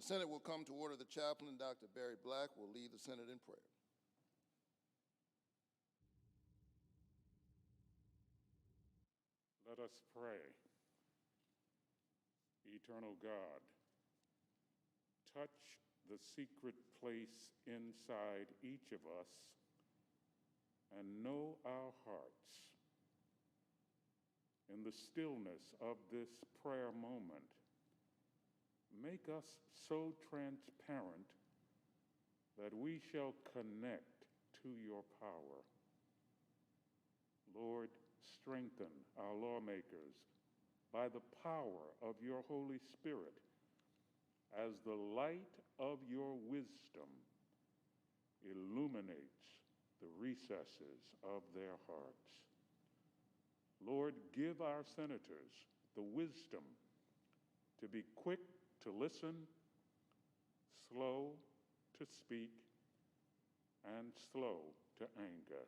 Senate will come to order. The chaplain, Dr. Barry Black, will lead the Senate in prayer. Let us pray. Eternal God, touch the secret place inside each of us and know our hearts. In the stillness of this prayer moment, make us so transparent that we shall connect to your power. Lord, strengthen our lawmakers by the power of your Holy Spirit as the light of your wisdom illuminates the recesses of their hearts. Lord, give our senators the wisdom to be quick to listen, slow to speak, and slow to anger.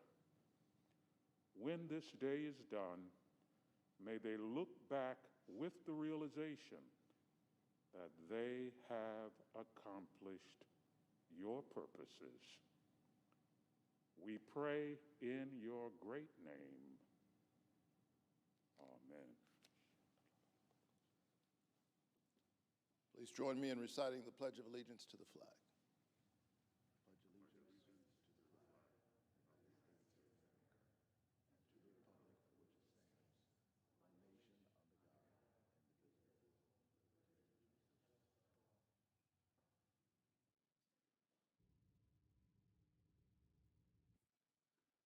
When this day is done, may they look back with the realization that they have accomplished your purposes. We pray in your great name. Amen. Please join me in reciting the Pledge of Allegiance to the flag. Pledge allegiance to the flag of the United States of America and to the republic for which it stands, one nation under God, indivisible.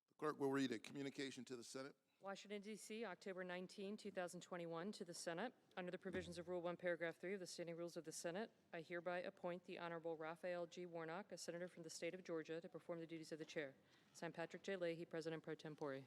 The clerk will read a communication to the Senate. Washington, D.C., October 19, 2021, to the Senate. Under the provisions of Rule 1, Paragraph 3 of the Standing Rules of the Senate, I hereby appoint the Honorable Raphael G. Warnock, a senator from the state of Georgia, to perform the duties of the chair. Signed, Patrick J. Leahy, President pro tempore.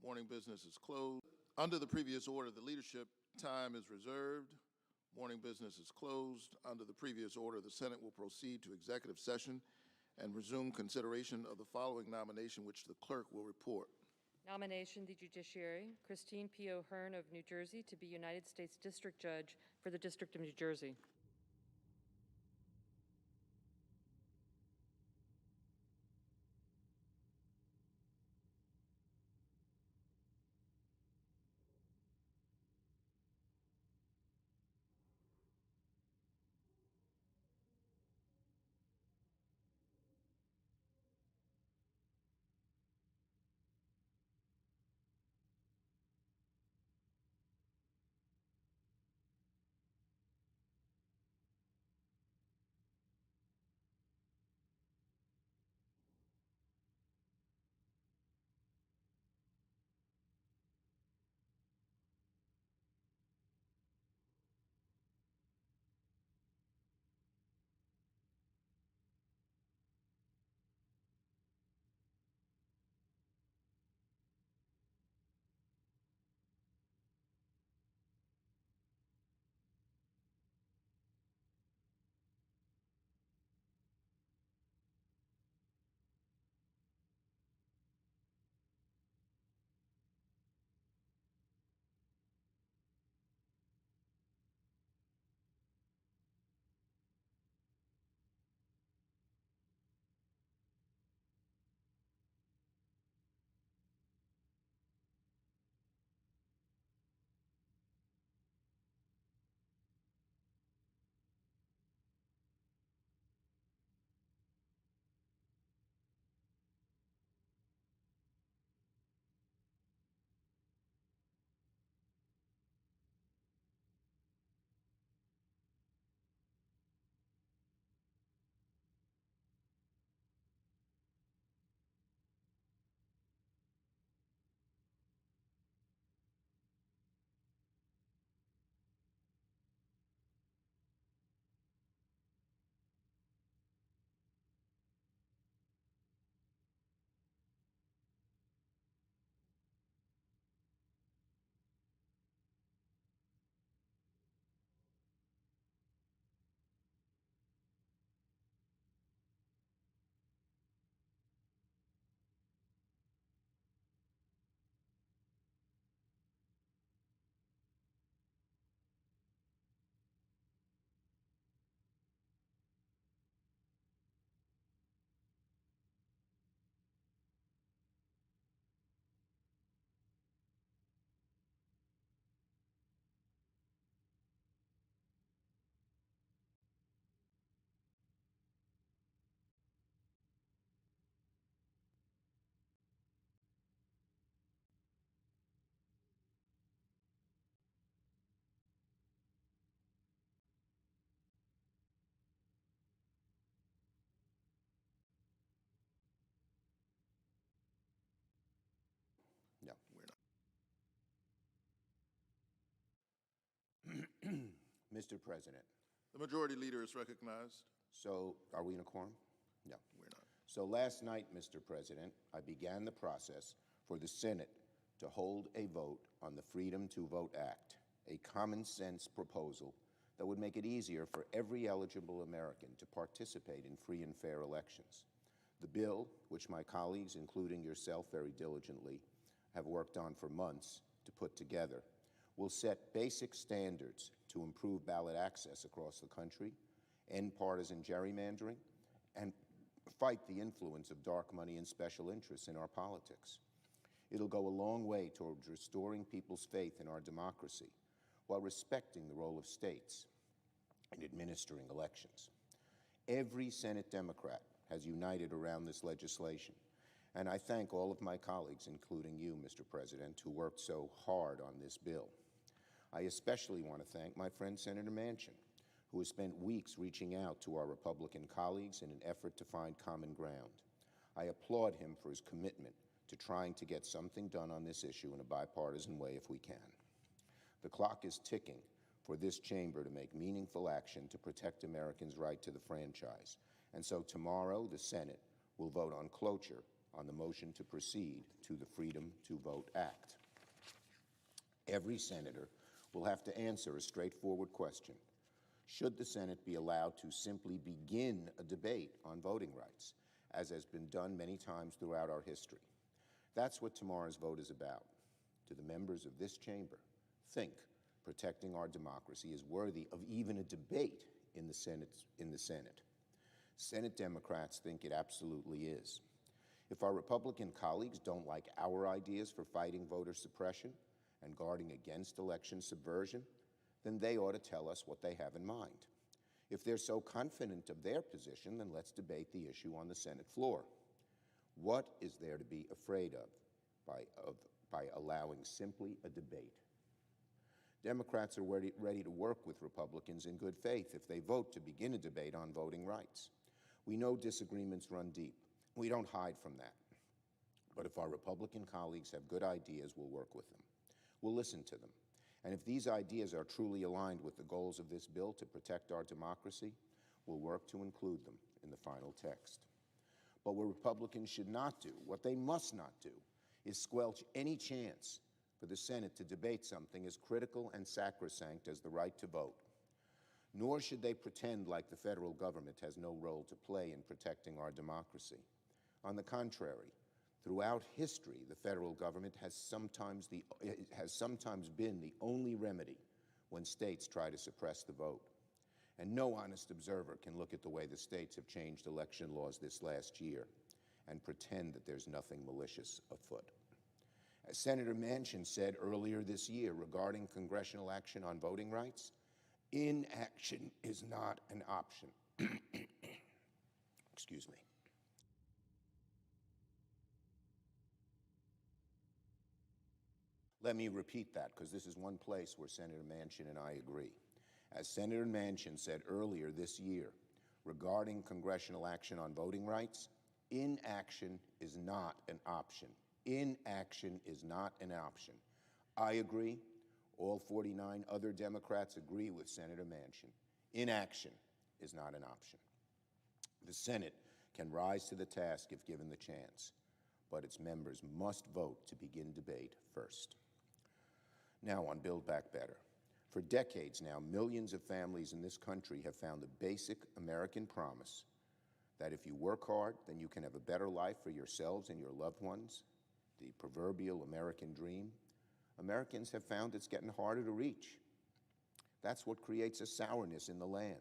Morning business is closed. Under the previous order, the leadership time is reserved. Morning business is closed. Under the previous order, the Senate will proceed to executive session and resume consideration of the following nomination, which the clerk will report. Nomination, the Judiciary, Christine P. O'Hearn of New Jersey to be United States District Judge for the District of New Jersey. Mr. President, The majority leader is recognized. so are we in a quorum? No. We're not. So last night, Mr. President, I began the process for the Senate to hold a vote on the Freedom to Vote Act, a common-sense proposal that would make it easier for every eligible American to participate in free and fair elections. The bill, which my colleagues, including yourself very diligently, have worked on for months to put together, will set basic standards to improve ballot access across the country, end partisan gerrymandering, and fight the influence of dark money and special interests in our politics. It'll go a long way towards restoring people's faith in our democracy while respecting the role of states in administering elections. Every Senate Democrat has united around this legislation, and I thank all of my colleagues, including you, Mr. President, who worked so hard on this bill. I especially want to thank my friend Senator Manchin, who has spent weeks reaching out to our Republican colleagues in an effort to find common ground. I applaud him for his commitment to trying to get something done on this issue in a bipartisan way if we can. The clock is ticking for this chamber to make meaningful action to protect Americans' right to the franchise. And so tomorrow, the Senate will vote on cloture on the motion to proceed to the Freedom to Vote Act. Every senator will have to answer a straightforward question. Should the Senate be allowed to simply begin a debate on voting rights, as has been done many times throughout our history? That's what tomorrow's vote is about. To the members of this chamber, think protecting our democracy is worthy of even a debate in the Senate. Senate Democrats think it absolutely is. If our Republican colleagues don't like our ideas for fighting voter suppression and guarding against election subversion, then they ought to tell us what they have in mind. If they're so confident of their position, then let's debate the issue on the Senate floor. What is there to be afraid of by allowing simply a debate? Democrats are ready to work with Republicans in good faith if they vote to begin a debate on voting rights. We know disagreements run deep. We don't hide from that. But if our Republican colleagues have good ideas, we'll work with them. We'll listen to them. And if these ideas are truly aligned with the goals of this bill to protect our democracy, we'll work to include them in the final text. But what Republicans should not do, what they must not do, is squelch any chance for the Senate to debate something as critical and sacrosanct as the right to vote. Nor should they pretend like the federal government has no role to play in protecting our democracy. On the contrary, throughout history, the federal government has sometimes been the only remedy when states try to suppress the vote. And no honest observer can look at the way the states have changed election laws this last year and pretend that there's nothing malicious afoot. As Senator Manchin said earlier this year regarding congressional action on voting rights, inaction is not an option. Excuse me. Let me repeat that, because this is one place where Senator Manchin and I agree. As Senator Manchin said earlier this year regarding congressional action on voting rights, inaction is not an option. Inaction is not an option. I agree. All 49 other Democrats agree with Senator Manchin. Inaction is not an option. The Senate can rise to the task if given the chance, but its members must vote to begin debate first. Now on Build Back Better. For decades now, millions of families in this country have found the basic American promise that if you work hard, then you can have a better life for yourselves and your loved ones, the proverbial American dream. Americans have found it's getting harder to reach. That's what creates a sourness in the land.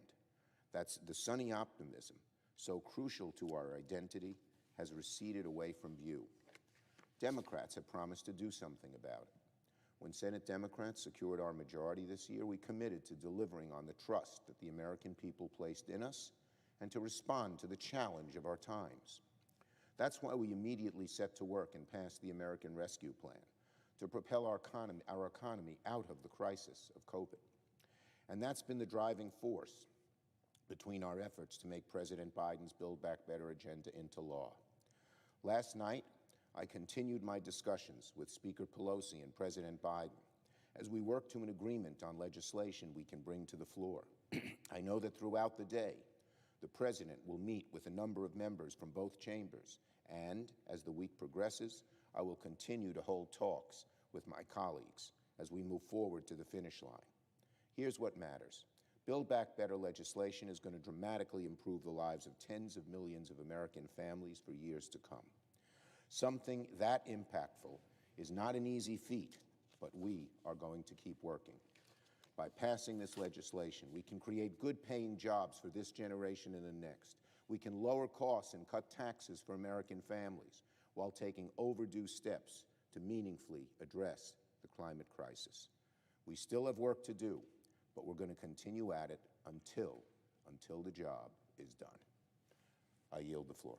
That's the sunny optimism, so crucial to our identity, has receded away from view. Democrats have promised to do something about it. When Senate Democrats secured our majority this year, we committed to delivering on the trust that the American people placed in us and to respond to the challenge of our times. That's why we immediately set to work and passed the American Rescue Plan to propel our economy out of the crisis of COVID. And that's been the driving force between our efforts to make President Biden's Build Back Better agenda into law. Last night, I continued my discussions with Speaker Pelosi and President Biden, as we work to an agreement on legislation we can bring to the floor. I know that throughout the day, the President will meet with a number of members from both chambers, and as the week progresses, I will continue to hold talks with my colleagues as we move forward to the finish line. Here's what matters. Build Back Better legislation is going to dramatically improve the lives of tens of millions of American families for years to come. Something that impactful is not an easy feat, but we are going to keep working. By passing this legislation, we can create good-paying jobs for this generation and the next. We can lower costs and cut taxes for American families while taking overdue steps to meaningfully address the climate crisis. We still have work to do, but we're going to continue at it until the job is done. I yield the floor.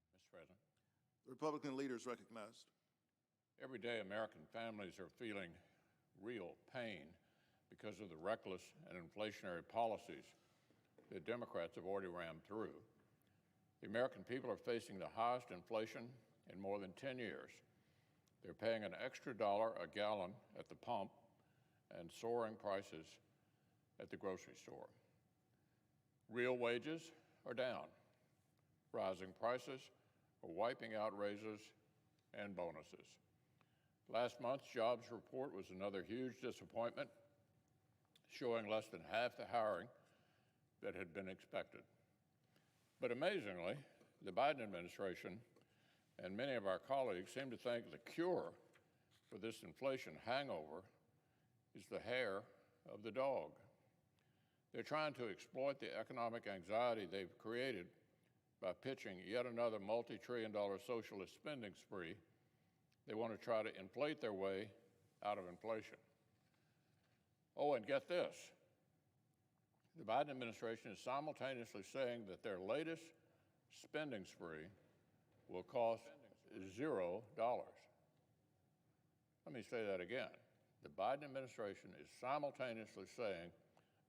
Mr. President. The Republican leader is recognized. Every day, American families are feeling real pain because of the reckless and inflationary policies that Democrats have already rammed through. The American people are facing the highest inflation in more than 10 years. They're paying an extra dollar a gallon at the pump and soaring prices at the grocery store. Real wages are down. Rising prices are wiping out raises and bonuses. Last month's jobs report was another huge disappointment, showing less than half the hiring that had been expected. But amazingly, the Biden administration and many of our colleagues seem to think the cure for this inflation hangover is the hair of the dog. They're trying to exploit the economic anxiety they've created by pitching yet another multi-trillion-dollar socialist spending spree. They want to try to inflate their way out of inflation. Oh, and get this. The Biden administration is simultaneously saying that their latest spending spree will cost $0. Let me say that again. The Biden administration is simultaneously saying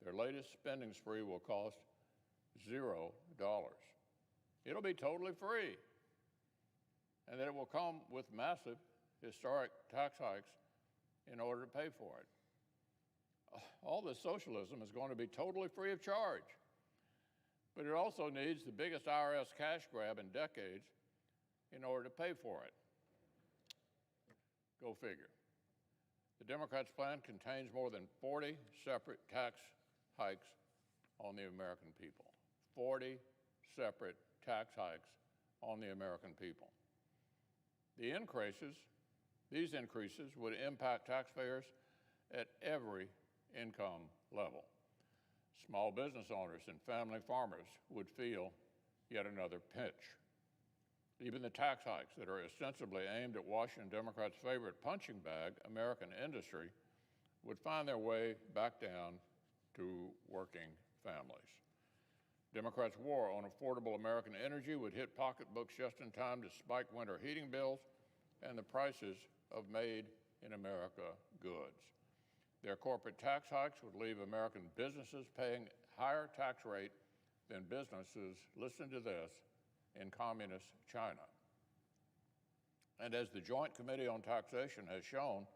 Their latest spending spree will cost $0. It'll be totally free. And then it will come with massive, historic tax hikes in order to pay for it. All this socialism is going to be totally free of charge. But it also needs the biggest IRS cash grab in decades in order to pay for it. Go figure. The Democrats' plan contains more than 40 separate tax hikes on the American people. 40 separate tax hikes on the American people. These increases would impact taxpayers at every income level. Small business owners and family farmers would feel yet another pinch. Even the tax hikes that are ostensibly aimed at Washington Democrats' favorite punching bag, American industry, would find their way back down to working families. Democrats' war on affordable American energy would hit pocketbooks just in time to spike winter heating bills and the prices of made-in-America goods. Their corporate tax hikes would leave American businesses paying higher tax rate than businesses, listen to this, in communist China. And as the Joint Committee on Taxation has shown,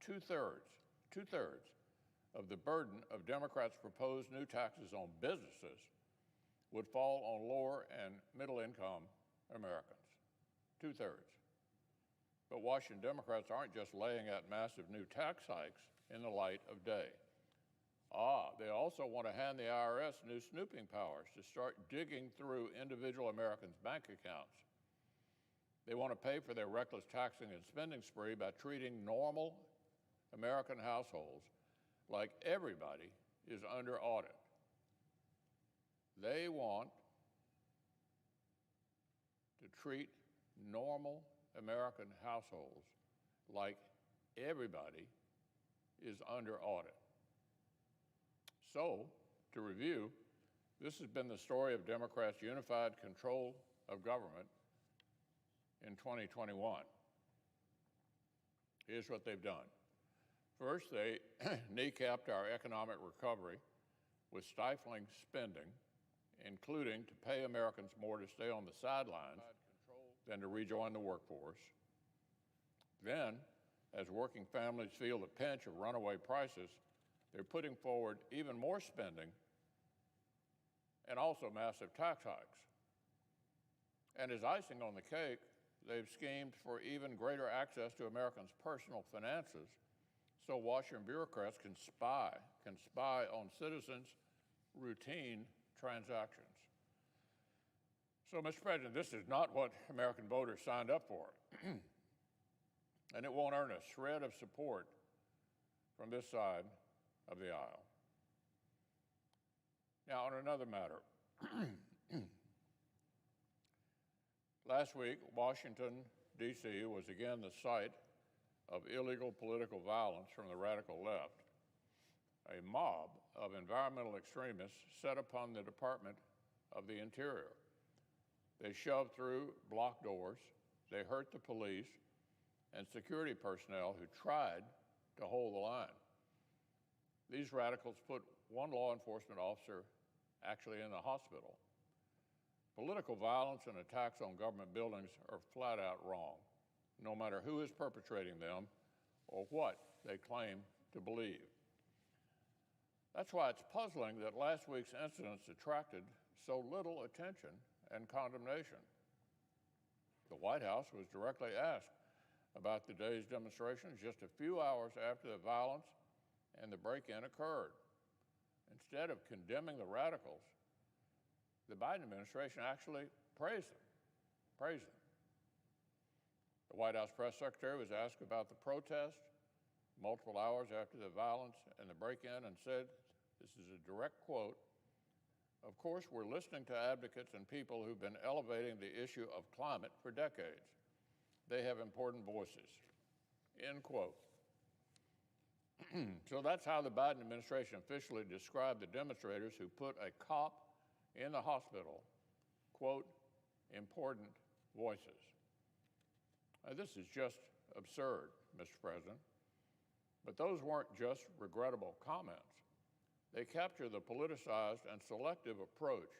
two-thirds of the burden of Democrats' proposed new taxes on businesses would fall on lower and middle-income Americans. Two-thirds. But Washington Democrats aren't just laying out massive new tax hikes in the light of day. They also want to hand the IRS new snooping powers to start digging through individual Americans' bank accounts. They want to pay for their reckless taxing and spending spree by treating normal American households like everybody is under audit. They want to treat normal American households like everybody is under audit. So, to review, this has been the story of Democrats' unified control of government in 2021. Here's what they've done. First, they kneecapped our economic recovery with stifling spending, including to pay Americans more to stay on the sidelines than to rejoin the workforce. Then, as working families feel the pinch of runaway prices, they're putting forward even more spending and also massive tax hikes. And as icing on the cake, they've schemed for even greater access to Americans' personal finances so Washington bureaucrats can spy on citizens' routine transactions. So, Mr. President, this is not what American voters signed up for. And it won't earn a shred of support from this side of the aisle. Now, on another matter, last week, Washington, D.C. was again the site of illegal political violence from the radical left. A mob of environmental extremists set upon the Department of the Interior. They shoved through block doors, they hurt the police and security personnel who tried to hold the line. These radicals put one law enforcement officer actually in the hospital. Political violence and attacks on government buildings are flat out wrong, no matter who is perpetrating them or what they claim to believe. That's why it's puzzling that last week's incidents attracted so little attention and condemnation. The White House was directly asked about the day's demonstrations just a few hours after the violence and the break-in occurred. Instead of condemning the radicals, the Biden administration actually praised them. The White House press secretary was asked about the protest multiple hours after the violence and the break-in and said, this is a direct quote, "Of course, we're listening to advocates and people who've been elevating the issue of climate for decades. They have important voices," end quote. So that's how the Biden administration officially described the demonstrators who put a cop in the hospital, quote, "important voices." Now, this is just absurd, Mr. President. But those weren't just regrettable comments. They capture the politicized and selective approach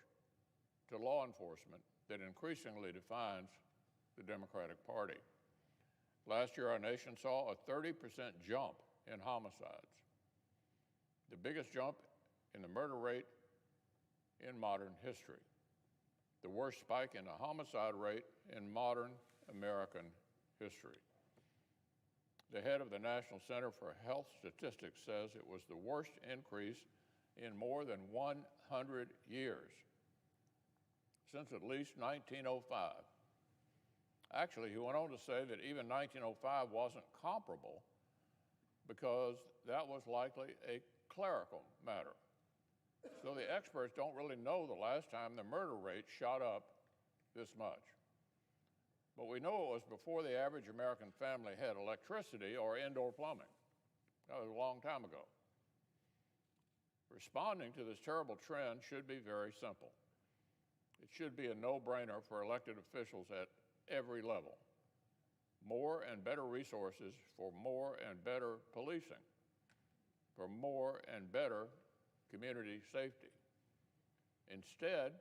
to law enforcement that increasingly defines the Democratic Party. Last year, our nation saw a 30% jump in homicides, the biggest jump in the murder rate in modern history, the worst spike in the homicide rate in modern American history. The head of the National Center for Health Statistics says it was the worst increase in more than 100 years, since at least 1905. Actually, he went on to say that even 1905 wasn't comparable because that was likely a clerical matter. So the experts don't really know the last time the murder rate shot up this much. But we know it was before the average American family had electricity or indoor plumbing. That was a long time ago. Responding to this terrible trend should be very simple. It should be a no-brainer for elected officials at every level. More and better resources for more and better policing, for more and better community safety. Instead,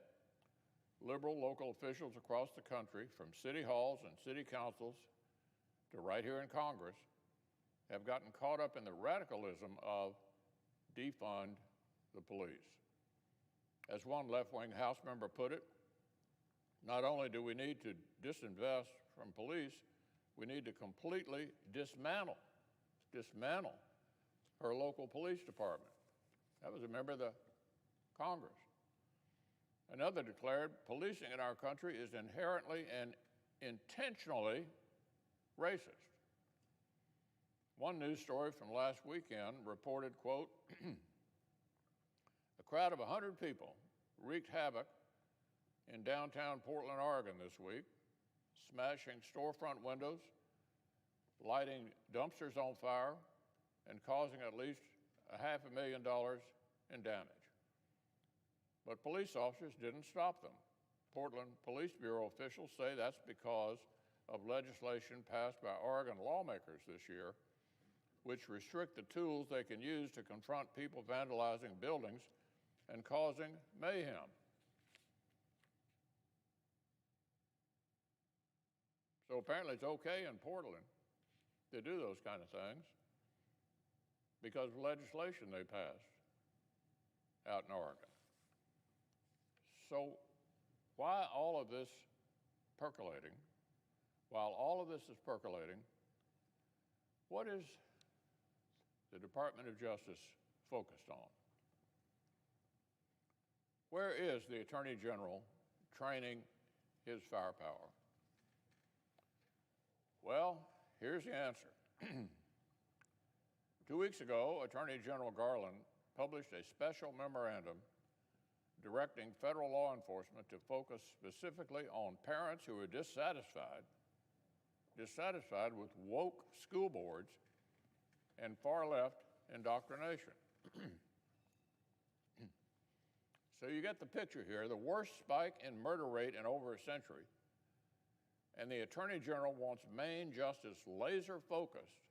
liberal local officials across the country, from city halls and city councils to right here in Congress, have gotten caught up in the radicalism of defund the police. As one left-wing House member put it, not only do we need to disinvest from police, we need to completely dismantle her local police department. That was a member of the Congress. Another declared, policing in our country is inherently and intentionally racist. One news story from last weekend reported, quote, a crowd of 100 people wreaked havoc in downtown Portland, Oregon this week, smashing storefront windows, lighting dumpsters on fire, and causing at least $500,000 in damage. But police officers didn't stop them. Portland Police Bureau officials say that's because of legislation passed by Oregon lawmakers this year, which restrict the tools they can use to confront people vandalizing buildings and causing mayhem. So apparently it's okay in Portland to do those kind of things because of legislation they passed out in Oregon. So why all of this percolating? While all of this is percolating, what is the Department of Justice focused on? Where is the Attorney General training his firepower? Well, here's the answer. 2 weeks ago, Attorney General Garland published a special memorandum directing federal law enforcement to focus specifically on parents who are dissatisfied with woke school boards and far-left indoctrination. So you get the picture here, the worst spike in murder rate in over a century, and the Attorney General wants Maine justice laser-focused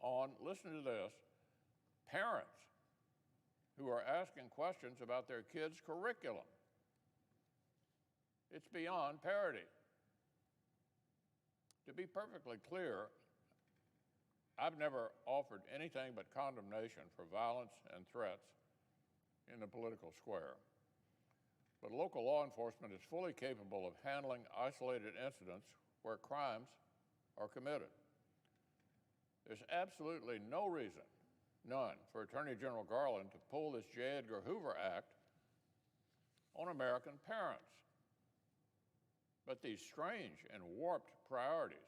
on, listen to this, parents who are asking questions about their kids' curriculum. It's beyond parody. To be perfectly clear, I've never offered anything but condemnation for violence and threats in the political square. But local law enforcement is fully capable of handling isolated incidents where crimes are committed. There's absolutely no reason, none, for Attorney General Garland to pull this J. Edgar Hoover Act on American parents. But these strange and warped priorities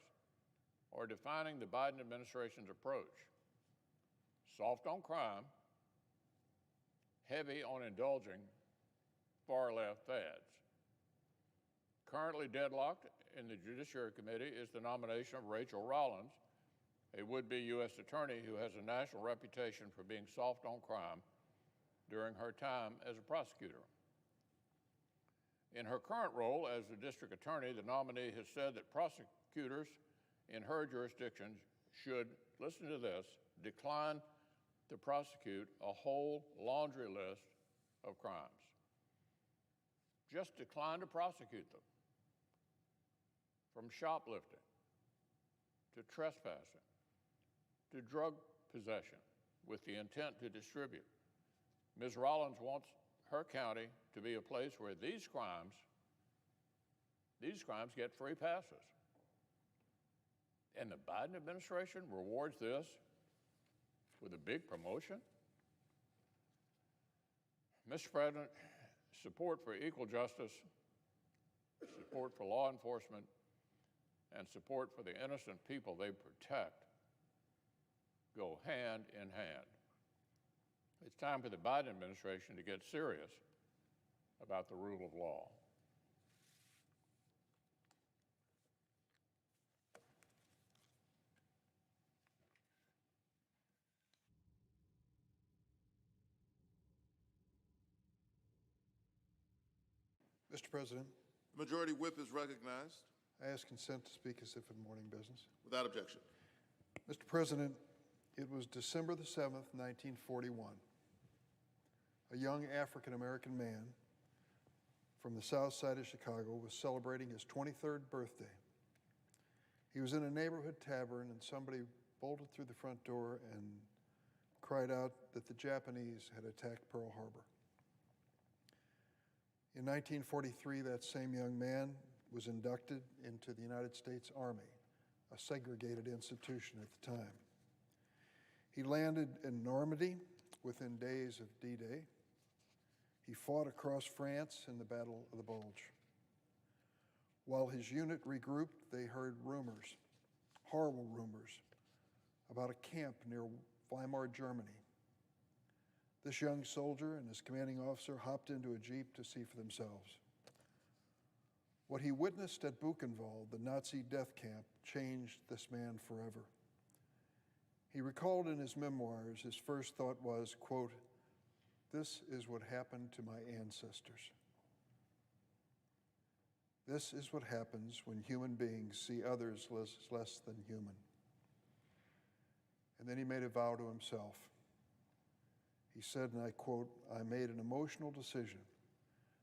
are defining the Biden administration's approach. Soft on crime, heavy on indulging far-left fads. Currently deadlocked in the Judiciary Committee is the nomination of Rachel Rollins, a would-be U.S. attorney who has a national reputation for being soft on crime during her time as a prosecutor. In her current role as the district attorney, the nominee has said that prosecutors in her jurisdiction should, listen to this, decline to prosecute a whole laundry list of crimes. Just declined to prosecute them, from shoplifting to trespassing to drug possession with the intent to distribute. Ms. Rollins wants her county to be a place where these crimes get free passes. And the Biden administration rewards this with a big promotion? Mr. President, support for equal justice, support for law enforcement, and support for the innocent people they protect go hand in hand. It's time for the Biden administration to get serious about the rule of law. Mr. President, The Majority Whip is recognized. I ask consent to speak as if in morning business. Without objection. Mr. President, it was December the 7th, 1941. A young African-American man from the south side of Chicago was celebrating his 23rd birthday. He was in a neighborhood tavern and somebody bolted through the front door and cried out that the Japanese had attacked Pearl Harbor. In 1943, that same young man was inducted into the United States Army, a segregated institution at the time. He landed in Normandy within days of D-Day. He fought across France in the Battle of the Bulge. While his unit regrouped, they heard rumors, horrible rumors, about a camp near Weimar, Germany. This young soldier and his commanding officer hopped into a Jeep to see for themselves. What he witnessed at Buchenwald, the Nazi death camp, changed this man forever. He recalled in his memoirs, his first thought was, quote, "This is what happened to my ancestors. This is what happens when human beings see others less than human." And then he made a vow to himself. He said, and I quote, "I made an emotional decision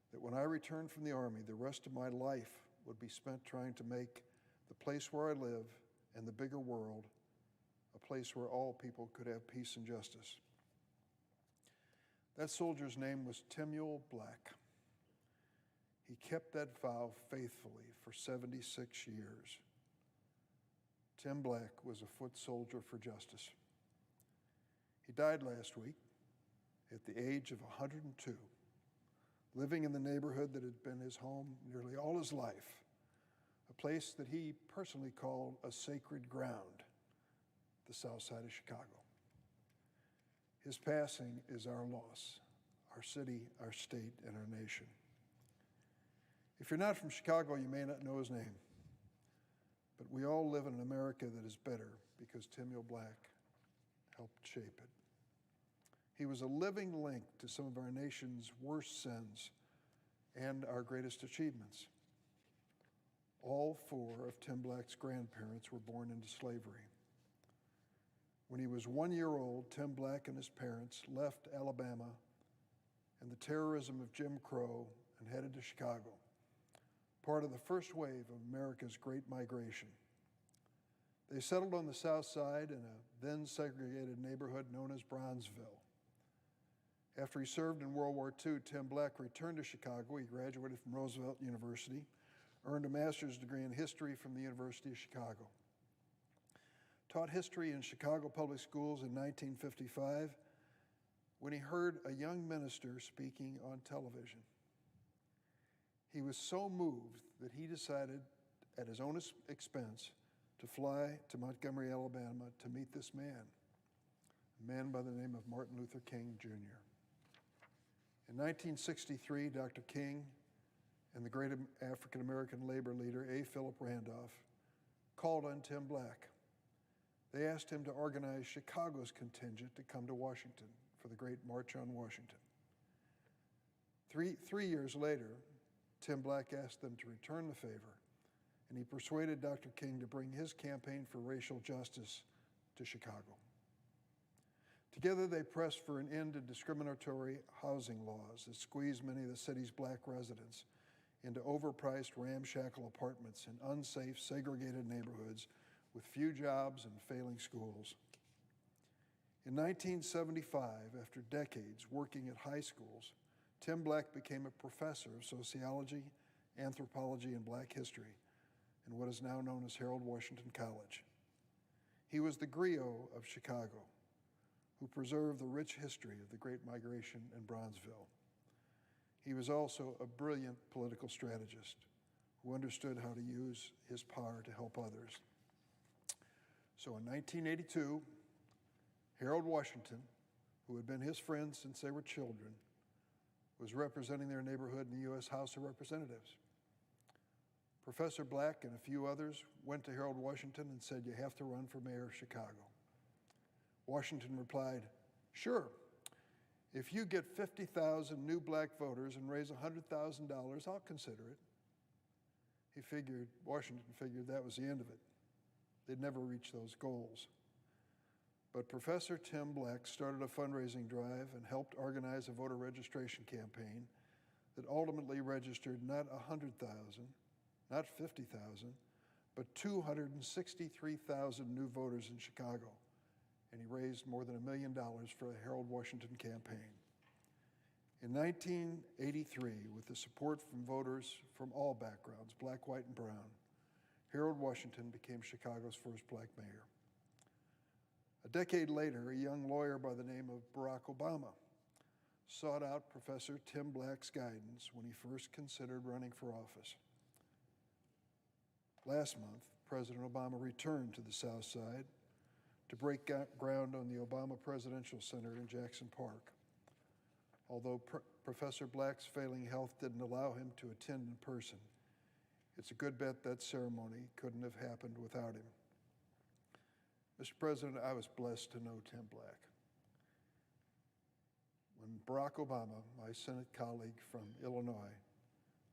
that when I returned from the Army, the rest of my life would be spent trying to make the place where I live and the bigger world a place where all people could have peace and justice." That soldier's name was Timuel Black. He kept that vow faithfully for 76 years. Tim Black was a foot soldier for justice. He died last week at the age of 102, living in the neighborhood that had been his home nearly all his life, a place that he personally called a sacred ground, the south side of Chicago. His passing is our loss, our city, our state, and our nation. If you're not from Chicago, you may not know his name, but we all live in an America that is better because Timuel Black helped shape it. He was a living link to some of our nation's worst sins and our greatest achievements. All four of Tim Black's grandparents were born into slavery. When he was 1 year old, Tim Black and his parents left Alabama and the terrorism of Jim Crow and headed to Chicago, part of the first wave of America's Great Migration. They settled on the south side in a then segregated neighborhood known as Bronzeville. After he served in World War II, Tim Black returned to Chicago. He graduated from Roosevelt University, earned a master's degree in history from the University of Chicago. Taught history in Chicago public schools in 1955 when he heard a young minister speaking on television. He was so moved that he decided, at his own expense, to fly to Montgomery, Alabama to meet this man, a man by the name of Martin Luther King, Jr. In 1963, Dr. King and the great African-American labor leader, A. Philip Randolph, called on Tim Black. They asked him to organize Chicago's contingent to come to Washington for the Great March on Washington. Three years later, Tim Black asked them to return the favor, and he persuaded Dr. King to bring his campaign for racial justice to Chicago. Together, they pressed for an end to discriminatory housing laws that squeezed many of the city's black residents into overpriced, ramshackle apartments in unsafe, segregated neighborhoods with few jobs and failing schools. In 1975, after decades working at high schools, Tim Black became a professor of sociology, anthropology, and black history in what is now known as Harold Washington College. He was the griot of Chicago, who preserved the rich history of the Great Migration in Bronzeville. He was also a brilliant political strategist who understood how to use his power to help others. So in 1982, Harold Washington, who had been his friend since they were children, was representing their neighborhood in the U.S. House of Representatives. Professor Black and a few others went to Harold Washington and said, "You have to run for mayor of Chicago." Washington replied, "Sure, if you get 50,000 new black voters and raise $100,000, I'll consider it." Washington figured that was the end of it. They'd never reach those goals. But Professor Tim Black started a fundraising drive and helped organize a voter registration campaign that ultimately registered not 100,000, not 50,000, but 263,000 new voters in Chicago. And he raised more than $1 million for the Harold Washington campaign. In 1983, with the support from voters from all backgrounds, black, white, and brown, Harold Washington became Chicago's first black mayor. A decade later, a young lawyer by the name of Barack Obama sought out Professor Tim Black's guidance when he first considered running for office. Last month, President Obama returned to the South Side to break ground on the Obama Presidential Center in Jackson Park. Although Professor Black's failing health didn't allow him to attend in person, it's a good bet that ceremony couldn't have happened without him. Mr. President, I was blessed to know Tim Black. When Barack Obama, my Senate colleague from Illinois,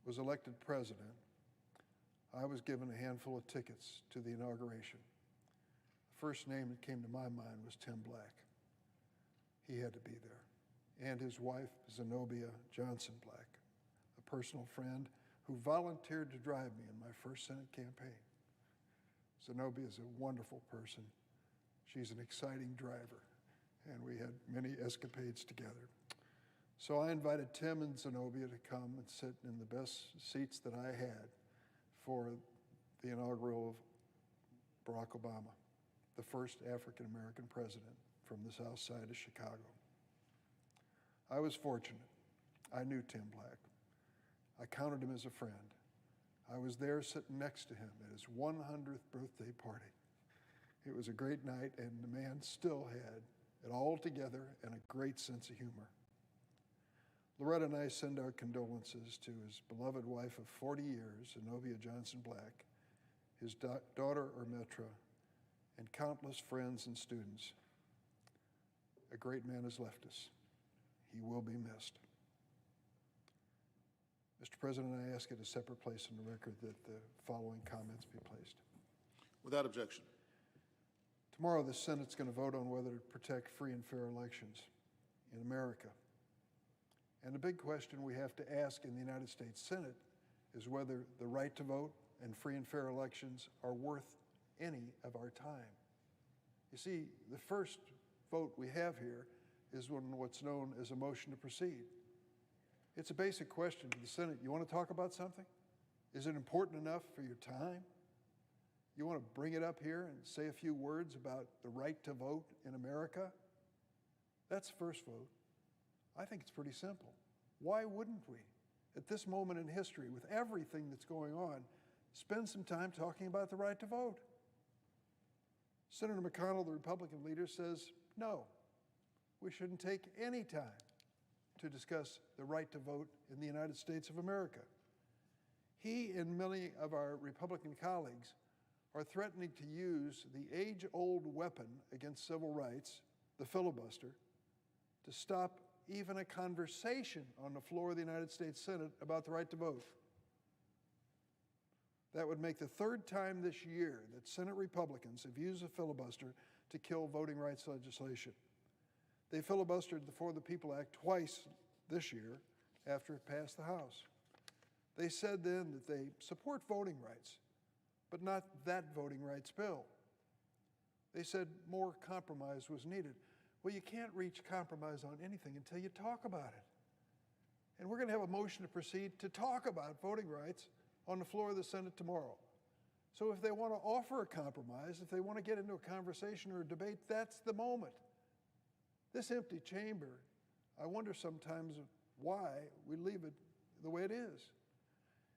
was elected president, I was given a handful of tickets to the inauguration. The first name that came to my mind was Tim Black. He had to be there. And his wife, Zenobia Johnson Black, a personal friend who volunteered to drive me in my first Senate campaign. Zenobia is a wonderful person. She's an exciting driver, and we had many escapades together. So I invited Tim and Zenobia to come and sit in the best seats that I had for the inaugural of Barack Obama, the first African-American president from the South Side of Chicago. I was fortunate. I knew Tim Black. I counted him as a friend. I was there sitting next to him at his 100th birthday party. It was a great night, and the man still had it all together and a great sense of humor. Loretta and I send our condolences to his beloved wife of 40 years, Zenobia Johnson Black, his daughter, Ermetra, and countless friends and students. A great man has left us. He will be missed. Mr. President, I ask at a separate place in the record that the following comments be placed. Without objection. Tomorrow, the Senate's going to vote on whether to protect free and fair elections in America. And the big question we have to ask in the United States Senate is whether the right to vote and free and fair elections are worth any of our time. You see, the first vote we have here is on what's known as a motion to proceed. It's a basic question to the Senate. You want to talk about something? Is it important enough for your time? You want to bring it up here and say a few words about the right to vote in America? That's the first vote. I think it's pretty simple. Why wouldn't we, at this moment in history, with everything that's going on, spend some time talking about the right to vote? Senator McConnell, the Republican leader, says, no, we shouldn't take any time to discuss the right to vote in the United States of America. He and many of our Republican colleagues are threatening to use the age-old weapon against civil rights, the filibuster, to stop even a conversation on the floor of the United States Senate about the right to vote. That would make the third time this year that Senate Republicans have used the filibuster to kill voting rights legislation. They filibustered the For the People Act twice this year after it passed the House. They said then that they support voting rights, but not that voting rights bill. They said more compromise was needed. Well, you can't reach compromise on anything until you talk about it. And we're going to have a motion to proceed to talk about voting rights on the floor of the Senate tomorrow. So if they want to offer a compromise, if they want to get into a conversation or a debate, that's the moment. This empty chamber, I wonder sometimes why we leave it the way it is.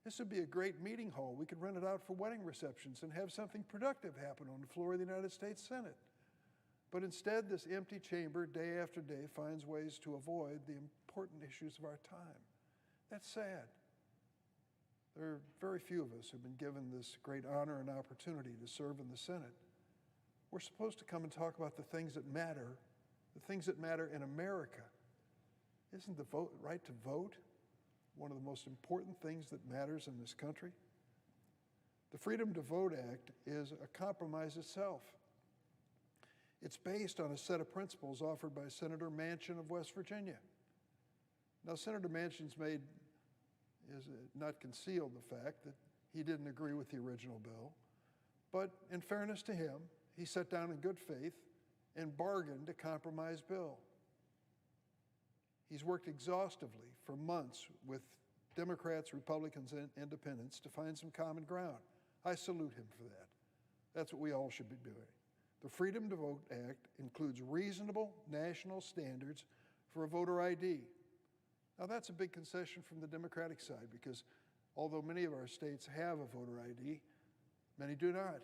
This would be a great meeting hall. We could rent it out for wedding receptions and have something productive happen on the floor of the United States Senate. But instead, this empty chamber, day after day, finds ways to avoid the important issues of our time. That's sad. There are very few of us who've been given this great honor and opportunity to serve in the Senate. We're supposed to come and talk about the things that matter in America. Isn't the right to vote one of the most important things that matters in this country? The Freedom to Vote Act is a compromise itself. It's based on a set of principles offered by Senator Manchin of West Virginia. Now, Senator Manchin's not concealed the fact that he didn't agree with the original bill, but in fairness to him, he sat down in good faith and bargained a compromise bill. He's worked exhaustively for months with Democrats, Republicans, and independents to find some common ground. I salute him for that. That's what we all should be doing. The Freedom to Vote Act includes reasonable national standards for a voter ID. Now, that's a big concession from the Democratic side because although many of our states have a voter ID, many do not.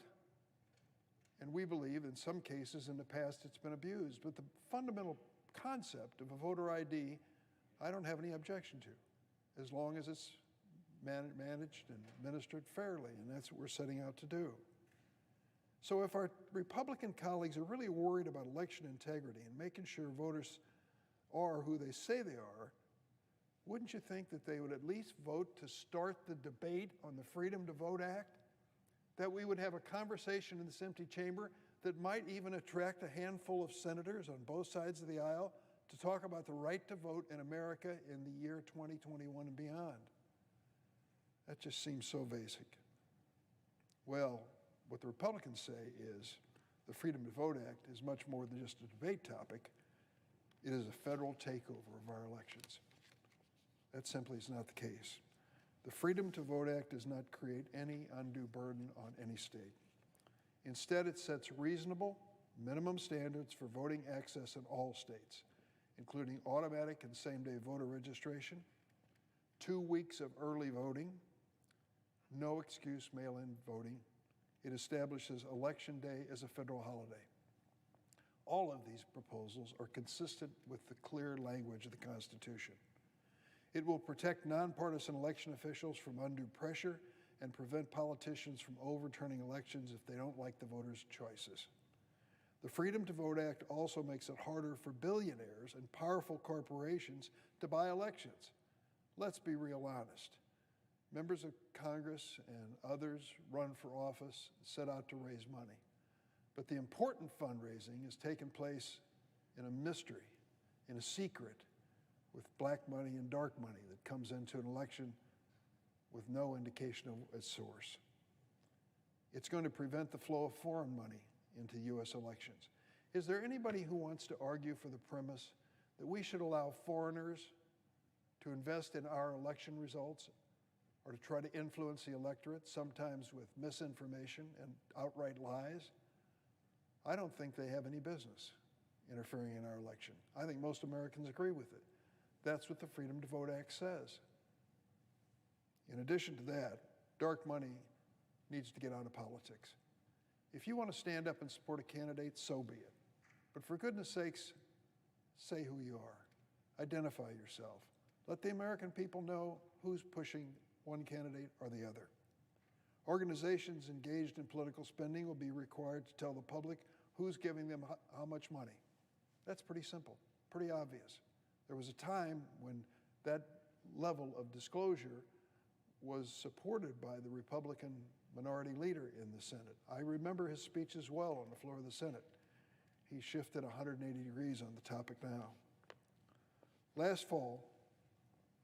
And we believe in some cases in the past it's been abused. But the fundamental concept of a voter ID, I don't have any objection to, as long as it's managed and administered fairly, and that's what we're setting out to do. So if our Republican colleagues are really worried about election integrity and making sure voters are who they say they are, wouldn't you think that they would at least vote to start the debate on the Freedom to Vote Act? That we would have a conversation in this empty chamber that might even attract a handful of senators on both sides of the aisle to talk about the right to vote in America in the year 2021 and beyond. That just seems so basic. Well, what the Republicans say is the Freedom to Vote Act is much more than just a debate topic. It is a federal takeover of our elections. That simply is not the case. The Freedom to Vote Act does not create any undue burden on any state. Instead, it sets reasonable minimum standards for voting access in all states, including automatic and same-day voter registration, 2 weeks of early voting, no excuse mail-in voting. It establishes Election Day as a federal holiday. All of these proposals are consistent with the clear language of the Constitution. It will protect nonpartisan election officials from undue pressure and prevent politicians from overturning elections if they don't like the voters' choices. The Freedom to Vote Act also makes it harder for billionaires and powerful corporations to buy elections. Let's be real honest. Members of Congress and others run for office, set out to raise money. But the important fundraising is taking place in a mystery, in a secret, with black money and dark money that comes into an election with no indication of its source. It's going to prevent the flow of foreign money into U.S. elections. Is there anybody who wants to argue for the premise that we should allow foreigners to invest in our election results or to try to influence the electorate, sometimes with misinformation and outright lies? I don't think they have any business interfering in our election. I think most Americans agree with it. That's what the Freedom to Vote Act says. In addition to that, dark money needs to get out of politics. If you want to stand up and support a candidate, so be it. But for goodness sakes, say who you are. Identify yourself. Let the American people know who's pushing one candidate or the other. Organizations engaged in political spending will be required to tell the public who's giving them how much money. That's pretty simple, pretty obvious. There was a time when that level of disclosure was supported by the Republican minority leader in the Senate. I remember his speech as well on the floor of the Senate. He shifted 180 degrees on the topic now. Last fall,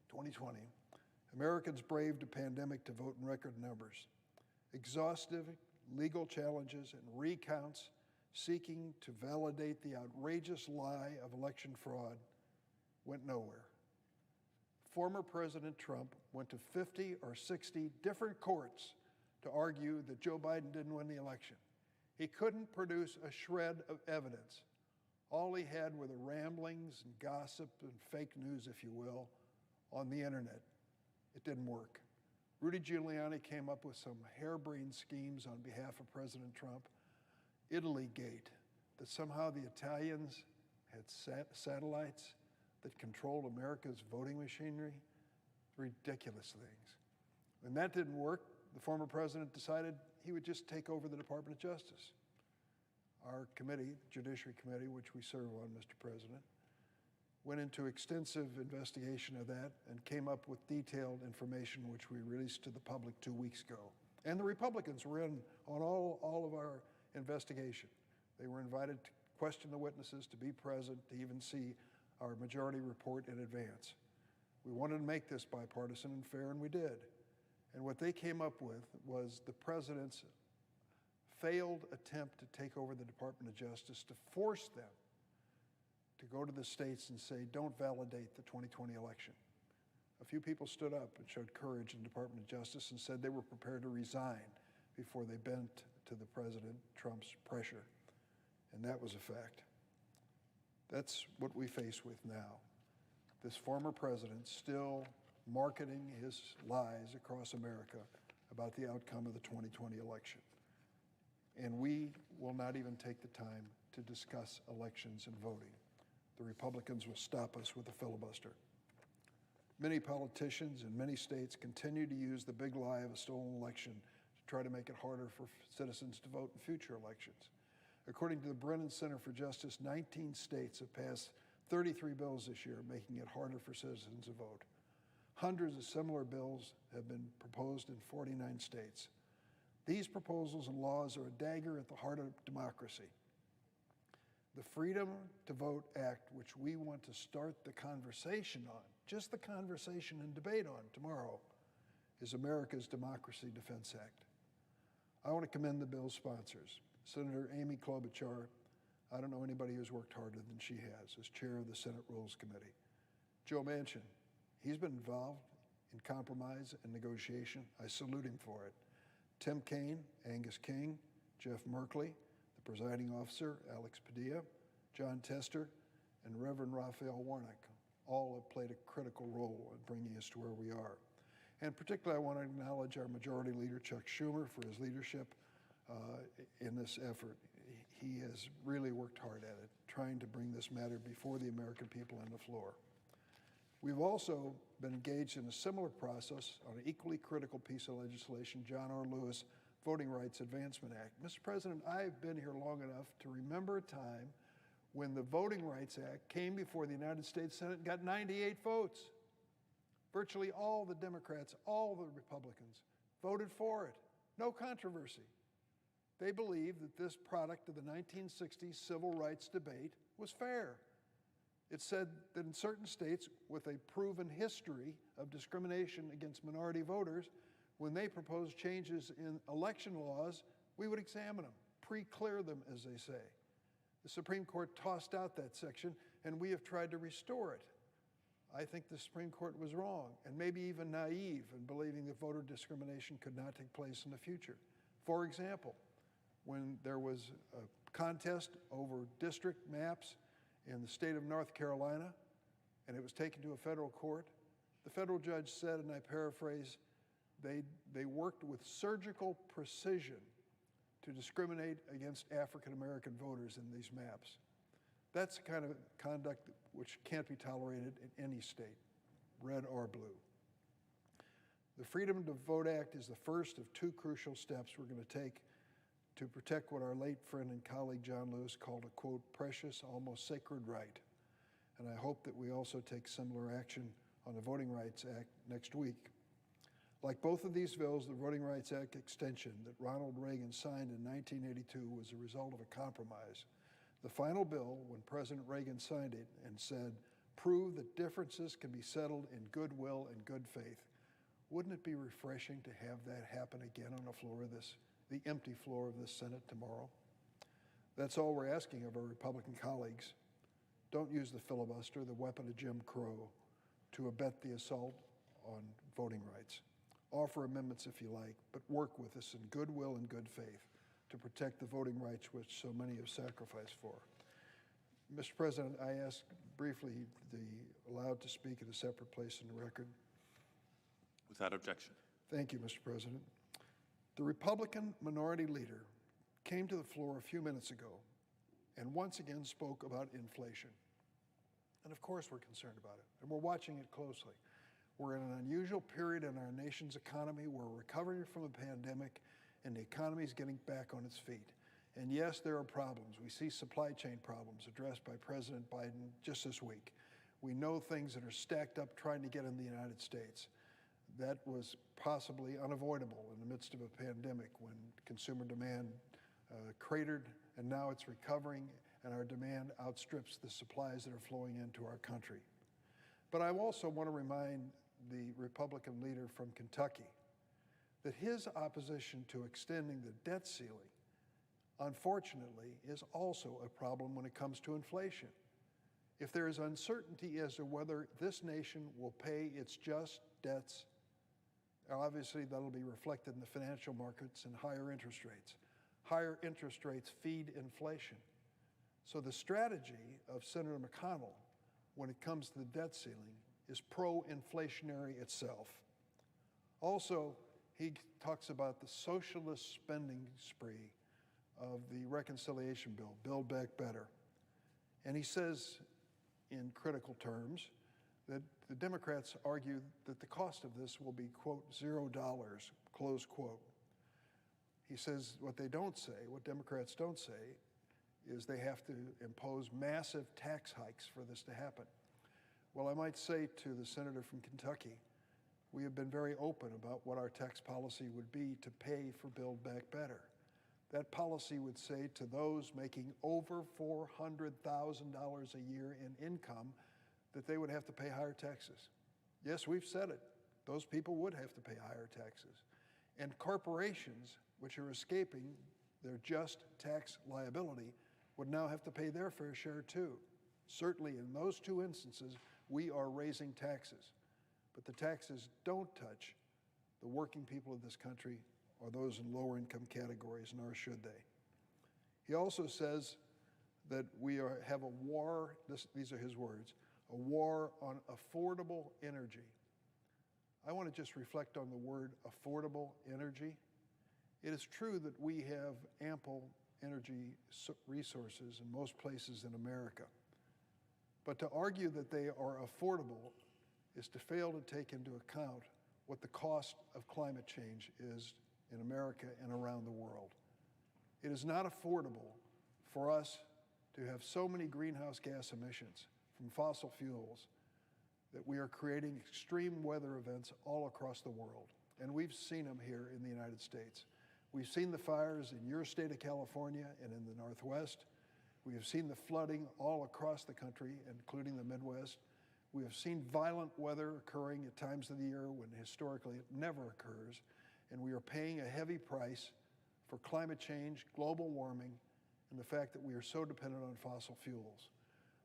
2020, Americans braved a pandemic to vote in record numbers. Exhaustive legal challenges and recounts seeking to validate the outrageous lie of election fraud went nowhere. Former President Trump went to 50 or 60 different courts to argue that Joe Biden didn't win the election. He couldn't produce a shred of evidence. All he had were the ramblings and gossip and fake news, if you will, on the internet. It didn't work. Rudy Giuliani came up with some harebrained schemes on behalf of President Trump. Italy-gate, that somehow the Italians had satellites that controlled America's voting machinery. Ridiculous things. When that didn't work, the former president decided he would just take over the Department of Justice. Our committee, Judiciary Committee, which we serve on, Mr. President, went into extensive investigation of that and came up with detailed information which we released to the public 2 weeks ago. And the Republicans were in on all of our investigation. They were invited to question the witnesses, to be present, to even see our majority report in advance. We wanted to make this bipartisan and fair, and we did. And what they came up with was the president's failed attempt to take over the Department of Justice, to force them to go to the states and say, don't validate the 2020 election. A few people stood up and showed courage in the Department of Justice and said they were prepared to resign before they bent to the President Trump's pressure. And that was a fact. That's what we face with now. This former president still marketing his lies across America about the outcome of the 2020 election. And we will not even take the time to discuss elections and voting. The Republicans will stop us with a filibuster. Many politicians in many states continue to use the big lie of a stolen election to try to make it harder for citizens to vote in future elections. According to the Brennan Center for Justice, 19 states have passed 33 bills this year, making it harder for citizens to vote. Hundreds of similar bills have been proposed in 49 states. These proposals and laws are a dagger at the heart of democracy. The Freedom to Vote Act, which we want to start the conversation on, just the conversation and debate on tomorrow, is America's Democracy Defense Act. I want to commend the bill's sponsors. Senator Amy Klobuchar, I don't know anybody who's worked harder than she has as chair of the Senate Rules Committee. Joe Manchin, he's been involved in compromise and negotiation. I salute him for it. Tim Kaine, Angus King, Jeff Merkley, the presiding officer, Alex Padilla, John Tester, and Reverend Raphael Warnock all have played a critical role in bringing us to where we are. And particularly, I want to acknowledge our majority leader, Chuck Schumer, for his leadership in this effort. He has really worked hard at it, trying to bring this matter before the American people on the floor. We've also been engaged in a similar process on an equally critical piece of legislation, John R. Lewis Voting Rights Advancement Act. Mr. President, I've been here long enough to remember a time when the Voting Rights Act came before the United States Senate and got 98 votes. Virtually all the Democrats, all the Republicans voted for it. No controversy. They believed that this product of the 1960s civil rights debate was fair. It said that in certain states with a proven history of discrimination against minority voters, when they proposed changes in election laws, we would examine them, pre-clear them, as they say. The Supreme Court tossed out that section, and we have tried to restore it. I think the Supreme Court was wrong, and maybe even naive in believing that voter discrimination could not take place in the future. For example, when there was a contest over district maps in the state of North Carolina, and it was taken to a federal court, the federal judge said, and I paraphrase, they worked with surgical precision to discriminate against African American voters in these maps. That's the kind of conduct which can't be tolerated in any state, red or blue. The Freedom to Vote Act is the first of two crucial steps we're going to take to protect what our late friend and colleague John Lewis called a, quote, precious, almost sacred right. And I hope that we also take similar action on the Voting Rights Act next week. Like both of these bills, the Voting Rights Act extension that Ronald Reagan signed in 1982 was a result of a compromise The final bill, when President Reagan signed it and said, "Prove that differences can be settled in goodwill and good faith," wouldn't it be refreshing to have that happen again on the empty floor of this Senate tomorrow? That's all we're asking of our Republican colleagues. Don't use the filibuster, the weapon of Jim Crow, to abet the assault on voting rights. Offer amendments if you like, but work with us in goodwill and good faith to protect the voting rights which so many have sacrificed for. Mr. President, I ask briefly to be allowed to speak at a separate place in the record. Without objection. Thank you, Mr. President. The Republican minority leader came to the floor a few minutes ago and once again spoke about inflation. And of course we're concerned about it, and we're watching it closely. We're in an unusual period in our nation's economy. We're recovering from a pandemic, and the economy is getting back on its feet. And yes, there are problems. We see supply chain problems addressed by President Biden just this week. We know things that are stacked up trying to get in the United States. That was possibly unavoidable in the midst of a pandemic when consumer demand cratered, and now it's recovering, and our demand outstrips the supplies that are flowing into our country. But I also want to remind the Republican leader from Kentucky that his opposition to extending the debt ceiling, unfortunately, is also a problem when it comes to inflation. If there is uncertainty as to whether this nation will pay its just debts, obviously that'll be reflected in the financial markets and higher interest rates. Higher interest rates feed inflation. So the strategy of Senator McConnell when it comes to the debt ceiling is pro-inflationary itself. Also, he talks about the socialist spending spree of the reconciliation bill, Build Back Better. And he says in critical terms that the Democrats argue that the cost of this will be, quote, $0, close quote. He says what they don't say, what Democrats don't say, is they have to impose massive tax hikes for this to happen. Well, I might say to the senator from Kentucky, we have been very open about what our tax policy would be to pay for Build Back Better. That policy would say to those making over $400,000 a year in income that they would have to pay higher taxes. Yes, we've said it. Those people would have to pay higher taxes. And corporations, which are escaping their just tax liability, would now have to pay their fair share too. Certainly in those two instances, we are raising taxes. But the taxes don't touch the working people of this country or those in lower income categories, nor should they. He also says that we have a war, these are his words, a war on affordable energy. I want to just reflect on the word affordable energy. It is true that we have ample energy resources in most places in America. But to argue that they are affordable is to fail to take into account what the cost of climate change is in America and around the world. It is not affordable for us to have so many greenhouse gas emissions from fossil fuels that we are creating extreme weather events all across the world. And we've seen them here in the United States. We've seen the fires in your state of California and in the Northwest. We have seen the flooding all across the country, including the Midwest. We have seen violent weather occurring at times of the year when historically it never occurs. And we are paying a heavy price for climate change, global warming, and the fact that we are so dependent on fossil fuels.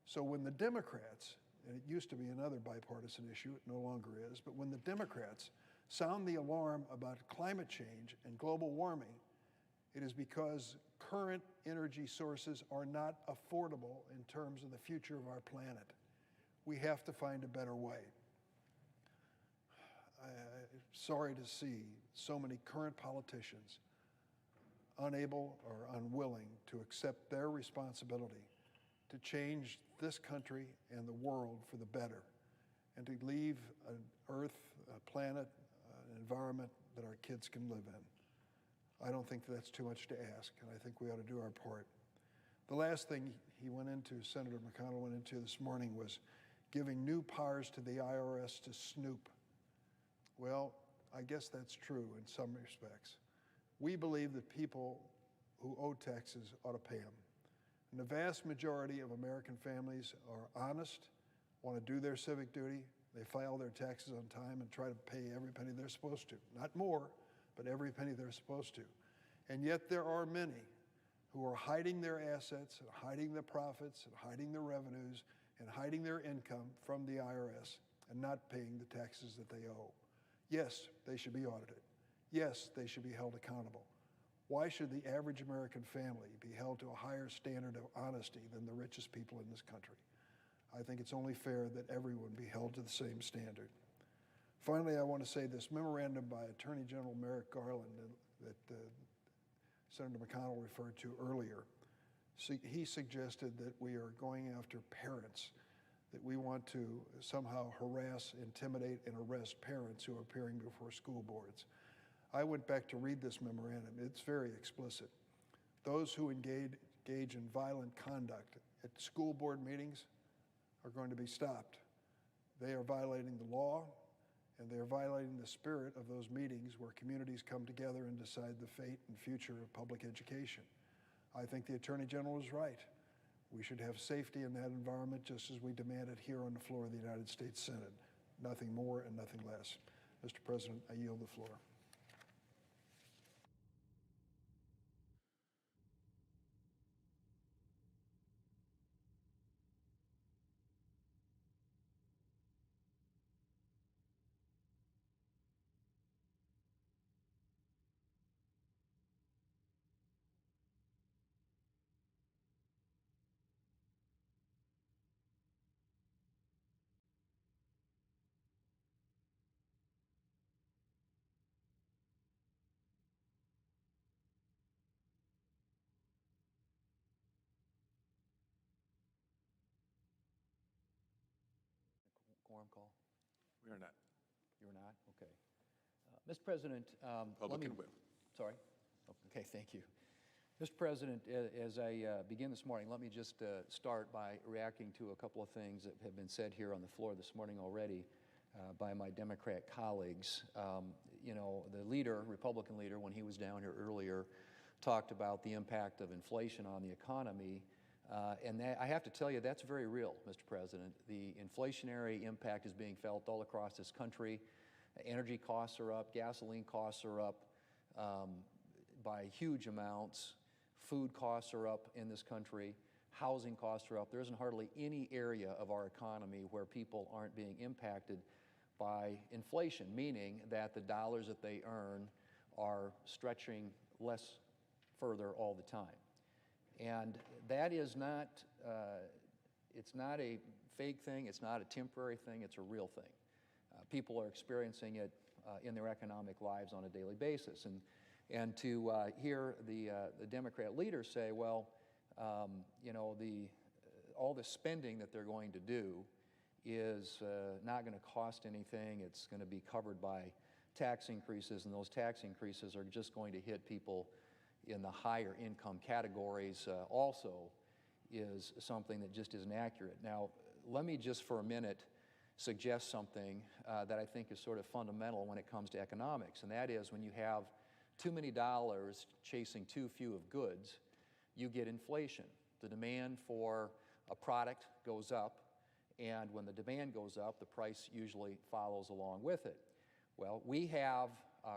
So when the Democrats, and it used to be another bipartisan issue, it no longer is, but when the Democrats sound the alarm about climate change and global warming, it is because current energy sources are not affordable in terms of the future of our planet. We have to find a better way. I'm sorry to see so many current politicians unable or unwilling to accept their responsibility to change this country and the world for the better, and to leave an earth, a planet, an environment that our kids can live in. I don't think that's too much to ask, and I think we ought to do our part. The last thing Senator McConnell went into this morning was giving new powers to the IRS to snoop. Well, I guess that's true in some respects. We believe that people who owe taxes ought to pay them. And the vast majority of American families are honest, want to do their civic duty. They file their taxes on time and try to pay every penny they're supposed to. Not more, but every penny they're supposed to. And yet there are many who are hiding their assets, and hiding the profits, and hiding their revenues, and hiding their income from the IRS and not paying the taxes that they owe. Yes, they should be audited. Yes, they should be held accountable. Why should the average American family be held to a higher standard of honesty than the richest people in this country? I think it's only fair that everyone be held to the same standard. Finally, I want to say this memorandum by Attorney General Merrick Garland that Senator McConnell referred to earlier, he suggested that we are going after parents, that we want to somehow harass, intimidate, and arrest parents who are appearing before school boards. I went back to read this memorandum. It's very explicit. Those who engage in violent conduct at school board meetings are going to be stopped. They are violating the law, and they are violating the spirit of those meetings where communities come together and decide the fate and future of public education. I think the Attorney General is right. We should have safety in that environment just as we demand it here on the floor of the United States Senate. Nothing more and nothing less. Mr. President, I yield the floor. Quorum call? We are not. You're not? Okay. Mr. President, Public and whip. Sorry? Okay, thank you. Mr. President, as I begin this morning, let me just start by reacting to a couple of things that have been said here on the floor this morning already by my Democrat colleagues. You know, the leader, Republican leader, when he was down here earlier, talked about the impact of inflation on the economy. And that, I have to tell you, that's very real, Mr. President. The inflationary impact is being felt all across this country. Energy costs are up, gasoline costs are up by huge amounts. Food costs are up in this country. Housing costs are up. There isn't hardly any area of our economy where people aren't being impacted by inflation, meaning that the dollars that they earn are stretching less further all the time. And that is not, it's not a fake thing, it's not a temporary thing, it's a real thing. People are experiencing it in their economic lives on a daily basis. And to hear the Democrat leader say, well, you know, all the spending that they're going to do is not going to cost anything, it's going to be covered by tax increases, and those tax increases are just going to hit people in the higher income categories also is something that just isn't accurate. Now, let me just for a minute suggest something that I think is sort of fundamental when it comes to economics, and that is when you have too many dollars chasing too few of goods, you get inflation. The demand for a product goes up, and when the demand goes up, the price usually follows along with it. Well, we have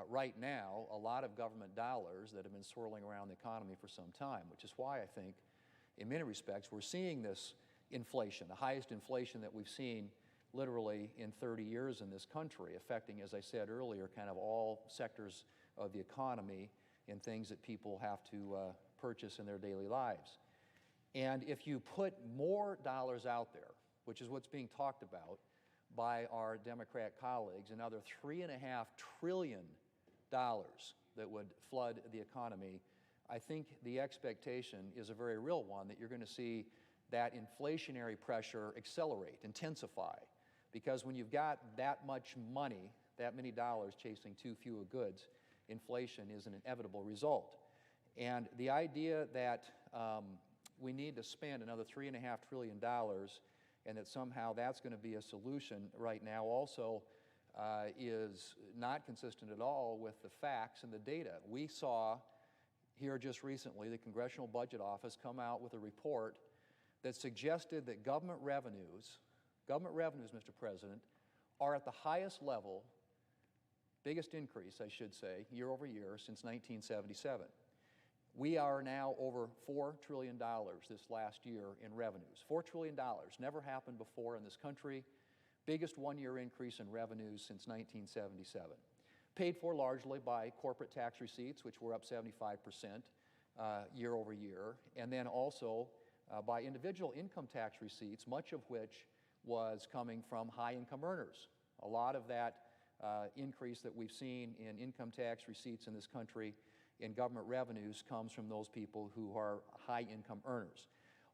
right now a lot of government dollars that have been swirling around the economy for some time, which is why I think in many respects we're seeing this inflation, the highest inflation that we've seen literally in 30 years in this country, affecting, as I said earlier, kind of all sectors of the economy and things that people have to purchase in their daily lives. And if you put more dollars out there, which is what's being talked about by our Democrat colleagues, another $3.5 trillion that would flood the economy, I think the expectation is a very real one that you're going to see that inflationary pressure accelerate, intensify, because when you've got that much money, that many dollars chasing too few of goods, inflation is an inevitable result. And the idea that we need to spend another $3.5 trillion and that somehow that's going to be a solution right now also is not consistent at all with the facts and the data. We saw here just recently, the Congressional Budget Office come out with a report that suggested that government revenues, Mr. President, are at the highest level, biggest increase, I should say, year over year since 1977. We are now over $4 trillion this last year in revenues. $4 trillion, never happened before in this country. Biggest one-year increase in revenues since 1977. Paid for largely by corporate tax receipts, which were up 75% year over year, and then also by individual income tax receipts, much of which was coming from high-income earners. A lot of that increase that we've seen in income tax receipts in this country in government revenues comes from those people who are high-income earners.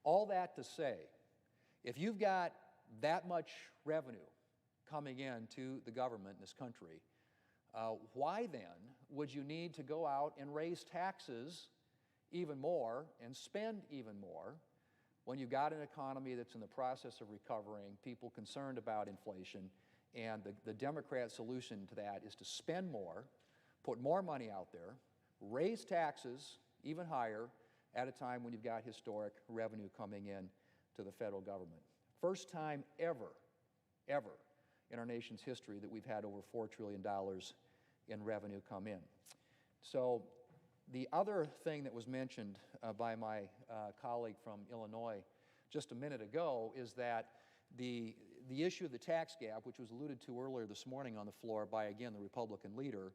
All that to say, if you've got that much revenue coming in to the government in this country, why then would you need to go out and raise taxes even more and spend even more when you've got an economy that's in the process of recovering, people concerned about inflation, and the Democrat solution to that is to spend more, put more money out there, raise taxes even higher at a time when you've got historic revenue coming in to the federal government. First time ever in our nation's history that we've had over $4 trillion in revenue come in. So the other thing that was mentioned by my colleague from Illinois just a minute ago is that the issue of the tax gap, which was alluded to earlier this morning on the floor by, again, the Republican leader,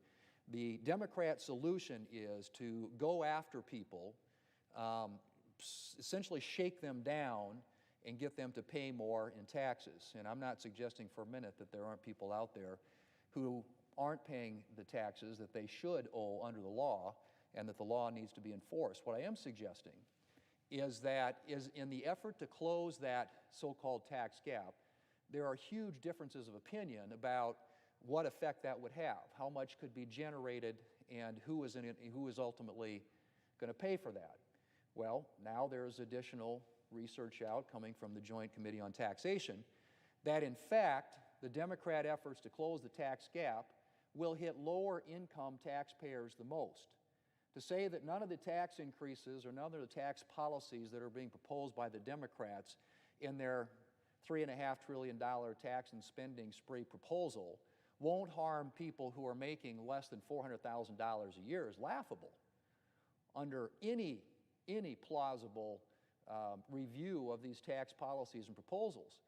the Democrat solution is to go after people, essentially shake them down and get them to pay more in taxes. And I'm not suggesting for a minute that there aren't people out there who aren't paying the taxes that they should owe under the law and that the law needs to be enforced. What I am suggesting is that in the effort to close that so-called tax gap, there are huge differences of opinion about what effect that would have, how much could be generated, and who is ultimately going to pay for that. Well, now there's additional research out coming from the Joint Committee on Taxation that, in fact, the Democrat efforts to close the tax gap will hit lower income taxpayers the most. To say that none of the tax increases or none of the tax policies that are being proposed by the Democrats in their $3.5 trillion tax and spending spree proposal won't harm people who are making less than $400,000 a year is laughable under any plausible review of these tax policies and proposals.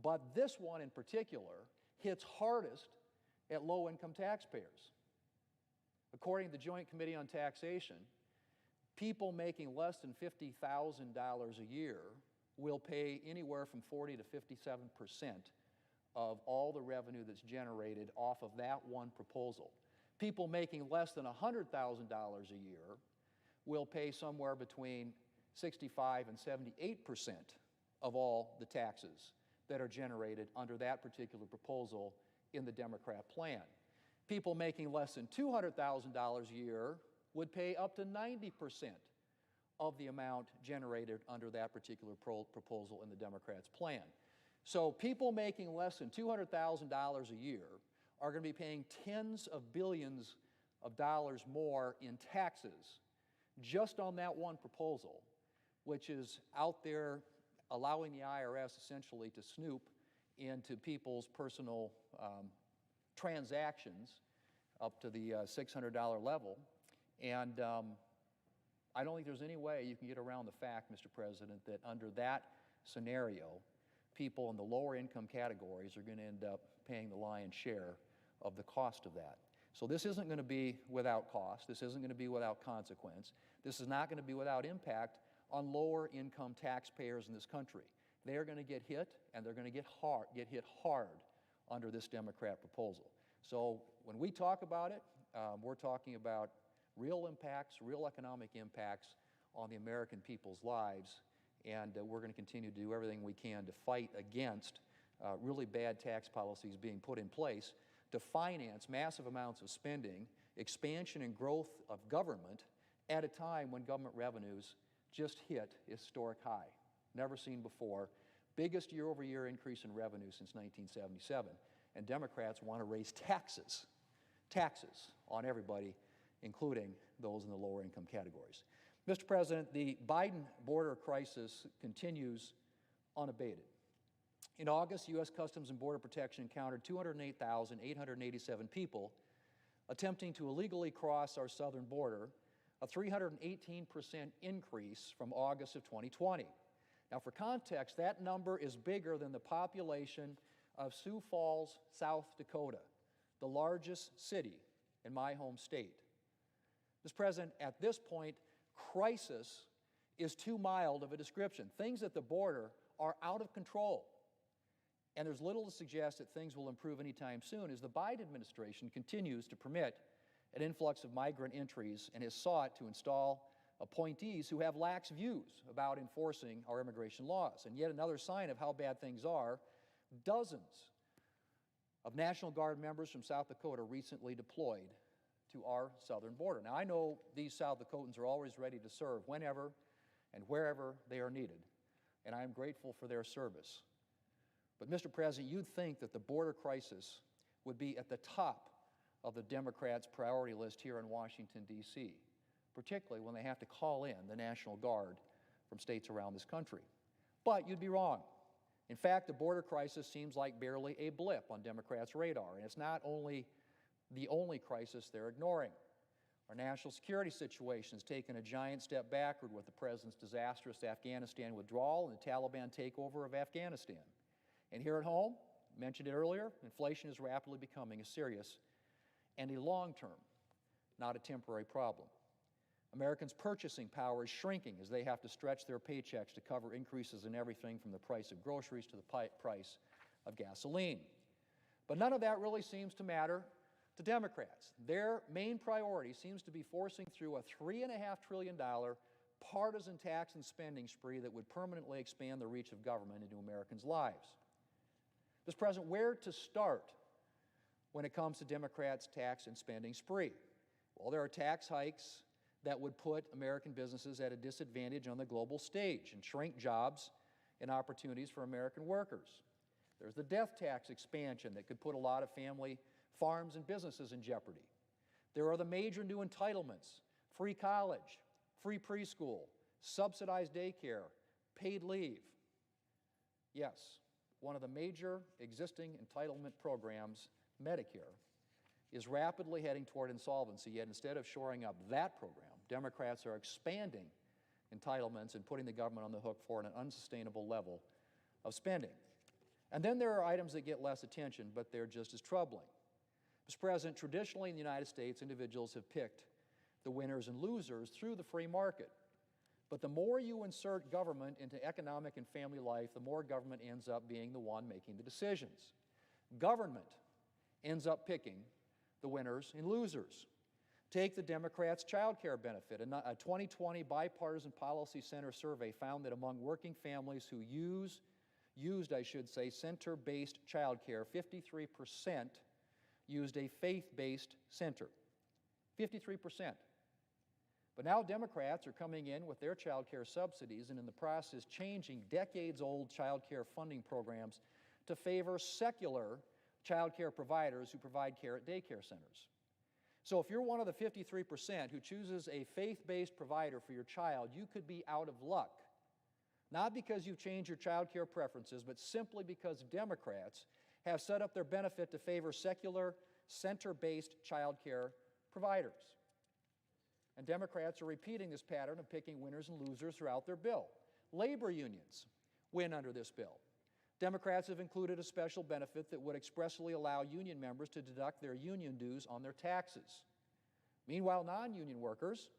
But this one in particular hits hardest at low-income taxpayers. According to the Joint Committee on Taxation, people making less than $50,000 a year will pay anywhere from 40 to 57% of all the revenue that's generated off of that one proposal. People making less than $100,000 a year will pay somewhere between 65 and 78% of all the taxes that are generated under that particular proposal in the Democrat plan. People making less than $200,000 a year would pay up to 90% of the amount generated under that particular proposal in the Democrats' plan. So people making less than $200,000 a year are going to be paying tens of billions of dollars more in taxes just on that one proposal, which is out there allowing the IRS essentially to snoop into people's personal transactions up to the $600 level. And I don't think there's any way you can get around the fact, Mr. President, that under that scenario, people in the lower income categories are going to end up paying the lion's share of the cost of that. So this isn't going to be without cost. This isn't going to be without consequence. This is not going to be without impact on lower income taxpayers in this country. They are going to get hit, and they're going to get hit hard under this Democrat proposal. So when we talk about it, we're talking about real impacts, real economic impacts on the American people's lives, and we're going to continue to do everything we can to fight against really bad tax policies being put in place to finance massive amounts of spending, expansion and growth of government at a time when government revenues just hit historic high, never seen before, biggest year-over-year increase in revenue since 1977, and Democrats want to raise taxes on everybody, including those in the lower income categories. Mr. President, the Biden border crisis continues unabated. In August, U.S. Customs and Border Protection encountered 208,887 people attempting to illegally cross our southern border, a 318% increase from August of 2020. Now, for context, that number is bigger than the population of Sioux Falls, South Dakota, the largest city in my home state. Mr. President, at this point, crisis is too mild of a description. Things at the border are out of control. And there's little to suggest that things will improve anytime soon as the Biden administration continues to permit an influx of migrant entries and has sought to install appointees who have lax views about enforcing our immigration laws. And yet another sign of how bad things are, dozens of National Guard members from South Dakota recently deployed to our southern border. Now, I know these South Dakotans are always ready to serve whenever and wherever they are needed, and I am grateful for their service. But, Mr. President, you'd think that the border crisis would be at the top of the Democrats' priority list here in Washington, D.C., particularly when they have to call in the National Guard from states around this country. But you'd be wrong. In fact, the border crisis seems like barely a blip on Democrats' radar, and it's not only the only crisis they're ignoring. Our national security situation has taken a giant step backward with the President's disastrous Afghanistan withdrawal and the Taliban takeover of Afghanistan. And here at home, mentioned it earlier, inflation is rapidly becoming a serious and a long-term, not a temporary problem. Americans' purchasing power is shrinking as they have to stretch their paychecks to cover increases in everything from the price of groceries to the price of gasoline. But none of that really seems to matter to Democrats. Their main priority seems to be forcing through a $3.5 trillion partisan tax and spending spree that would permanently expand the reach of government into Americans' lives. Mr. President, where to start when it comes to Democrats' tax and spending spree? Well, there are tax hikes that would put American businesses at a disadvantage on the global stage and shrink jobs and opportunities for American workers. There's the death tax expansion that could put a lot of family farms and businesses in jeopardy. There are the major new entitlements: free college, free preschool, subsidized daycare, paid leave. Yes, one of the major existing entitlement programs, Medicare, is rapidly heading toward insolvency, yet instead of shoring up that program, Democrats are expanding entitlements and putting the government on the hook for an unsustainable level of spending. And then there are items that get less attention, but they're just as troubling. Mr. President, traditionally in the United States, individuals have picked the winners and losers through the free market. But the more you insert government into economic and family life, the more government ends up being the one making the decisions. Government ends up picking the winners and losers. Take the Democrats' child care benefit. A 2020 Bipartisan Policy Center survey found that among working families who used center-based child care, 53% used a faith-based center. 53%. But now Democrats are coming in with their child care subsidies and in the process changing decades-old child care funding programs to favor secular child care providers who provide care at daycare centers. So if you're one of the 53% who chooses a faith-based provider for your child, you could be out of luck. Not because you've changed your child care preferences, but simply because Democrats have set up their benefit to favor secular, center-based child care providers. And Democrats are repeating this pattern of picking winners and losers throughout their bill. Labor unions win under this bill. Democrats have included a special benefit that would expressly allow union members to deduct their union dues on their taxes. Meanwhile, non-union workers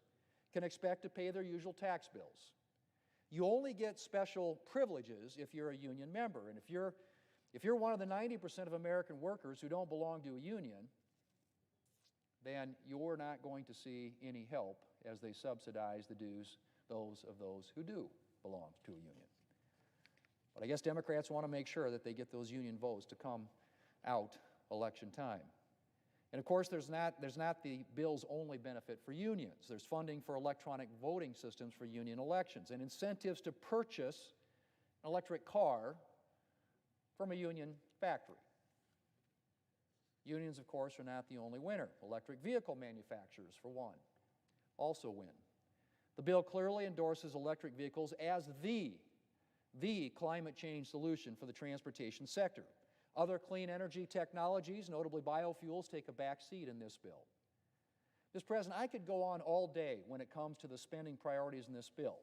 can expect to pay their usual tax bills. You only get special privileges if you're a union member. And if you're one of the 90% of American workers who don't belong to a union, then you're not going to see any help as they subsidize the dues of those who do belong to a union. But I guess Democrats want to make sure that they get those union votes to come out election time. And of course, there's not the bill's only benefit for unions. There's funding for electronic voting systems for union elections and incentives to purchase an electric car from a union factory. Unions, of course, are not the only winner. Electric vehicle manufacturers, for one. also win. The bill clearly endorses electric vehicles as the climate change solution for the transportation sector. Other clean energy technologies, notably biofuels, take a back seat in this bill. Mr. President, I could go on all day when it comes to the spending priorities in this bill,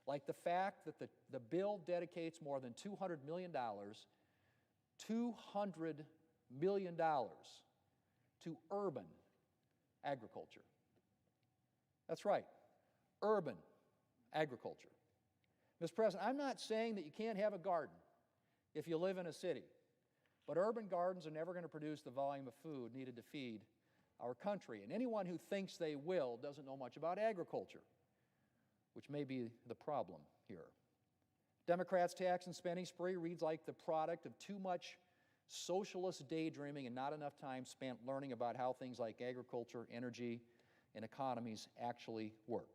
like the fact that the bill dedicates more than $200 million to urban agriculture. That's right, urban agriculture. Mr. President, I'm not saying that you can't have a garden if you live in a city, but urban gardens are never going to produce the volume of food needed to feed our country. And anyone who thinks they will doesn't know much about agriculture, which may be the problem here. Democrats' tax and spending spree reads like the product of too much socialist daydreaming and not enough time spent learning about how things like agriculture, energy, and economies actually work.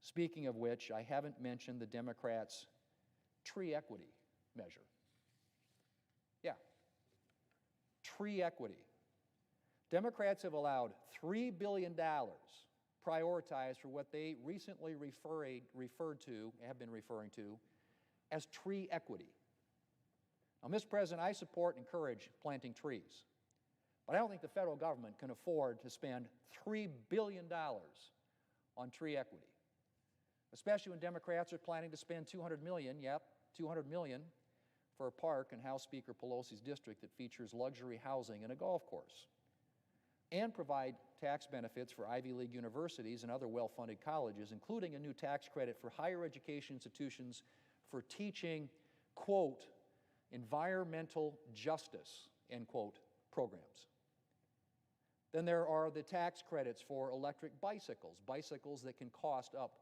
Speaking of which, I haven't mentioned the Democrats' tree equity measure. Yeah, tree equity. Democrats have allowed $3 billion prioritized for what they recently have been referring to as tree equity. Now, Mr. President, I support and encourage planting trees, but I don't think the federal government can afford to spend $3 billion on tree equity, especially when Democrats are planning to spend $200 million for a park in House Speaker Pelosi's district that features luxury housing and a golf course, and provide tax benefits for Ivy League universities and other well-funded colleges, including a new tax credit for higher education institutions for teaching, quote, environmental justice, end quote, programs. Then there are the tax credits for electric bicycles that can cost up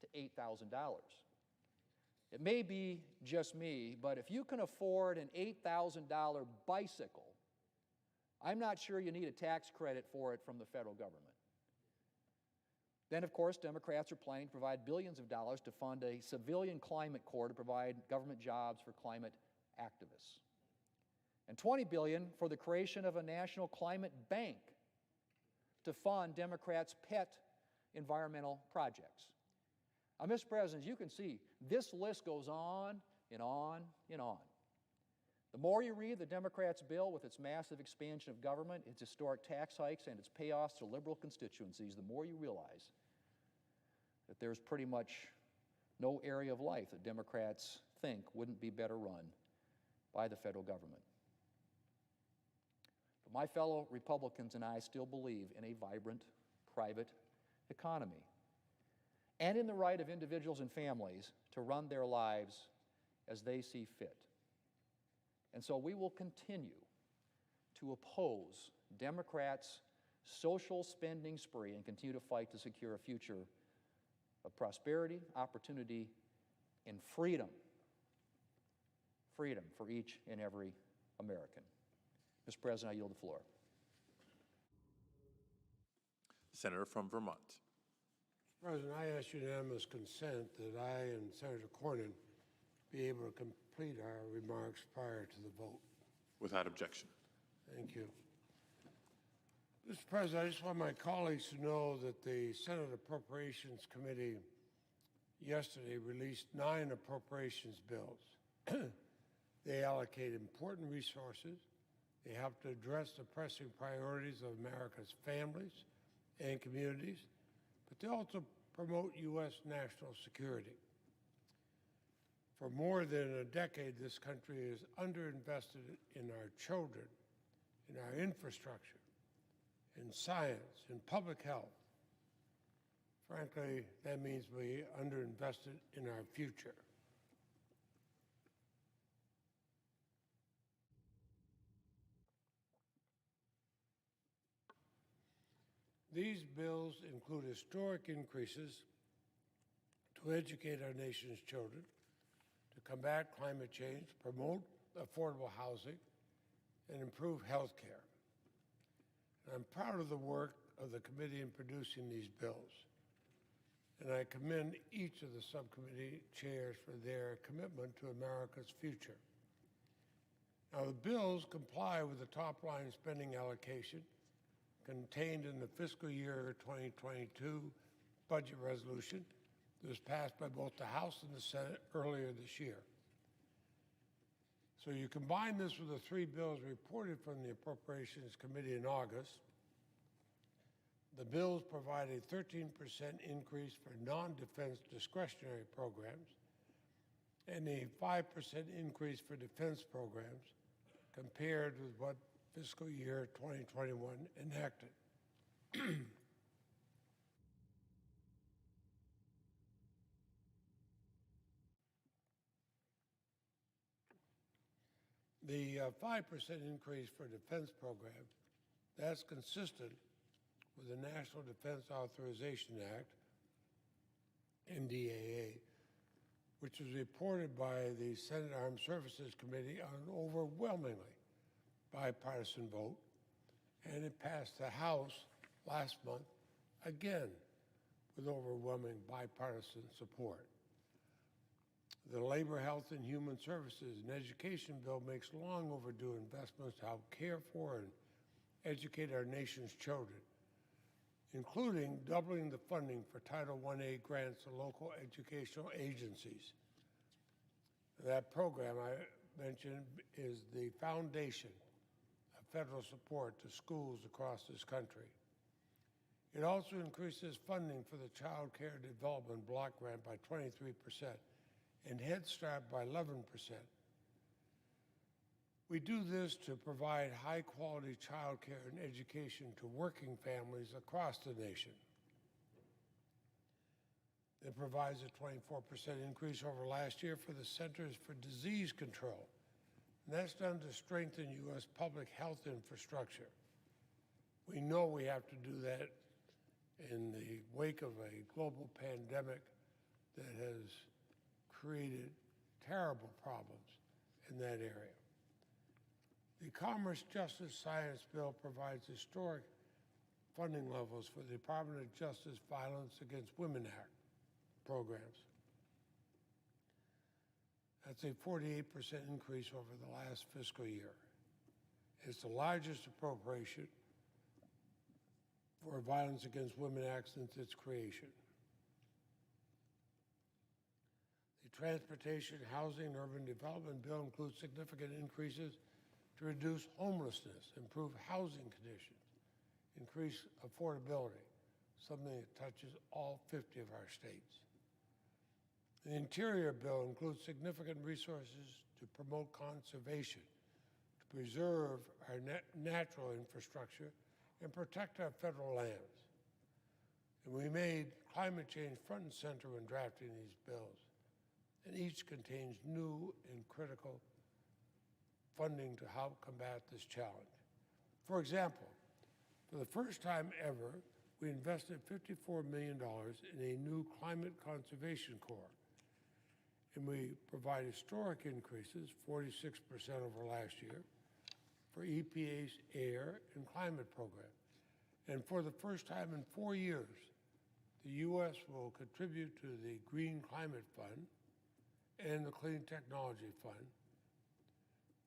to $8,000. It may be just me, but if you can afford an $8,000 bicycle, I'm not sure you need a tax credit for it from the federal government. Then, of course, Democrats are planning to provide billions of dollars to fund a civilian climate corps to provide government jobs for climate activists, and $20 billion for the creation of a national climate bank to fund Democrats' pet environmental projects. Now, Mr. President, as you can see, this list goes on and on and on. The more you read the Democrats' bill with its massive expansion of government, its historic tax hikes, and its payoffs to liberal constituencies, the more you realize that there's pretty much no area of life that Democrats think wouldn't be better run by the federal government. But my fellow Republicans and I still believe in a vibrant private economy and in the right of individuals and families to run their lives as they see fit. And so we will continue to oppose Democrats' social spending spree and continue to fight to secure a future of prosperity, opportunity, and freedom. Freedom for each and every American. Mr. President, I yield the floor. Senator from Vermont. President, I ask unanimous consent that I and Senator Cornyn be able to complete our remarks prior to the vote. Without objection. Thank you. Mr. President, I just want my colleagues to know that the Senate Appropriations Committee yesterday released 9 appropriations bills. They allocate important resources. They help to address the pressing priorities of America's families and communities, but they also promote U.S. national security. For more than a decade, this country is underinvested in our children, in our infrastructure, in science, in public health. Frankly, that means we underinvested in our future. These bills include historic increases to educate our nation's children, to combat climate change, promote affordable housing, and improve health care. I'm proud of the work of the committee in producing these bills, and I commend each of the subcommittee chairs for their commitment to America's future. Now, the bills comply with the top-line spending allocation contained in the fiscal year 2022 budget resolution that was passed by both the House and the Senate earlier this year. So you combine this with the three bills reported from the Appropriations Committee in August. The bills provide a 13% increase for non-defense discretionary programs and a 5% increase for defense programs compared with what fiscal year 2021 enacted. The 5% increase for defense program, that's consistent with the National Defense Authorization Act, NDAA, which was reported by the Senate Armed Services Committee on an overwhelmingly bipartisan vote, and it passed the House last month again with overwhelming bipartisan support. The Labor, Health, and Human Services and Education bill makes long overdue investments to help care for and educate our nation's children, including doubling the funding for Title I-A grants to local educational agencies. That program I mentioned is the foundation of federal support to schools across this country. It also increases funding for the Child Care Development Block Grant by 23%, and Head Start by 11%. We do this to provide high-quality child care and education to working families across the nation. It provides a 24% increase over last year for the Centers for Disease Control, and that's done to strengthen U.S. public health infrastructure. We know we have to do that in the wake of a global pandemic that has created terrible problems in that area. The Commerce, Justice, Science bill provides historic funding levels for the Department of Justice Violence Against Women Act programs. That's a 48% increase over the last fiscal year. It's the largest appropriation for Violence Against Women Act since its creation. Transportation, Housing, and Urban Development bill includes significant increases to reduce homelessness, improve housing conditions, increase affordability, something that touches all 50 of our states. The Interior bill includes significant resources to promote conservation, to preserve our natural infrastructure, and protect our federal lands. And we made climate change front and center when drafting these bills, and each contains new and critical funding to help combat this challenge. For example, for the first time ever, we invested $54 million in a new climate conservation corps, and we provide historic increases, 46% over last year, for EPA's air and climate program. And for the first time in 4 years, the U.S. will contribute to the Green Climate Fund and the Clean Technology Fund,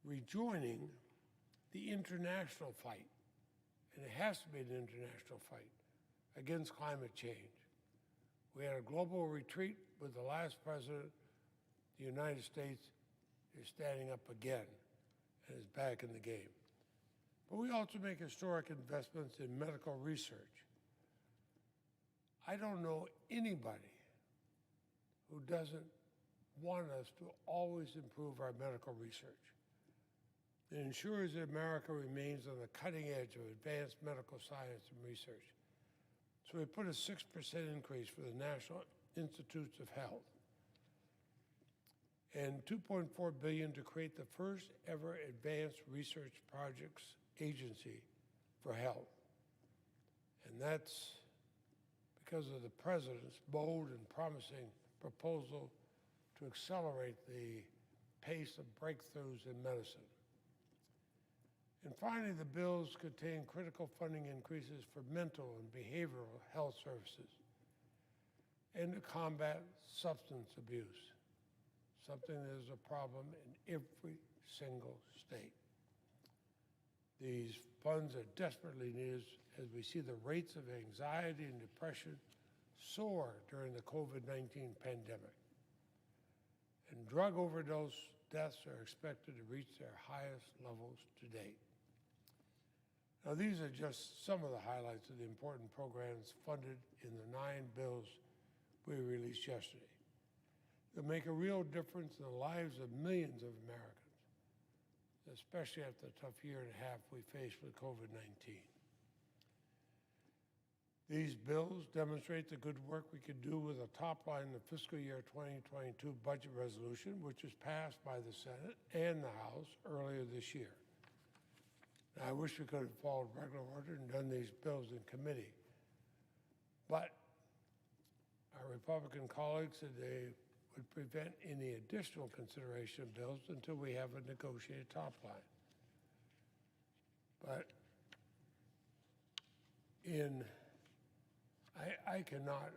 rejoining the international fight, and it has to be an international fight, against climate change. We had a global retreat with the last president. The United States is standing up again and is back in the game. But we also make historic investments in medical research. I don't know anybody who doesn't want us to always improve our medical research. It ensures that America remains on the cutting edge of advanced medical science and research. So we put a 6% increase for the National Institutes of Health and $2.4 billion to create the first ever advanced research projects agency for health. And that's because of the president's bold and promising proposal to accelerate the pace of breakthroughs in medicine. And finally, the bills contain critical funding increases for mental and behavioral health services and to combat substance abuse, something that is a problem in every single state. These funds are desperately needed as we see the rates of anxiety and depression soar during the COVID-19 pandemic, and drug overdose deaths are expected to reach their highest levels to date. Now, these are just some of the highlights of the important programs funded in the 9 bills we released yesterday. They'll make a real difference in the lives of millions of Americans, especially after the tough year and a half we faced with COVID-19. These bills demonstrate the good work we could do with a top line in the fiscal year 2022 budget resolution, which was passed by the Senate and the House earlier this year. Now, I wish we could have followed regular order and done these bills in committee, but our Republican colleagues said they would prevent any additional consideration of bills until we have a negotiated top line. But I cannot,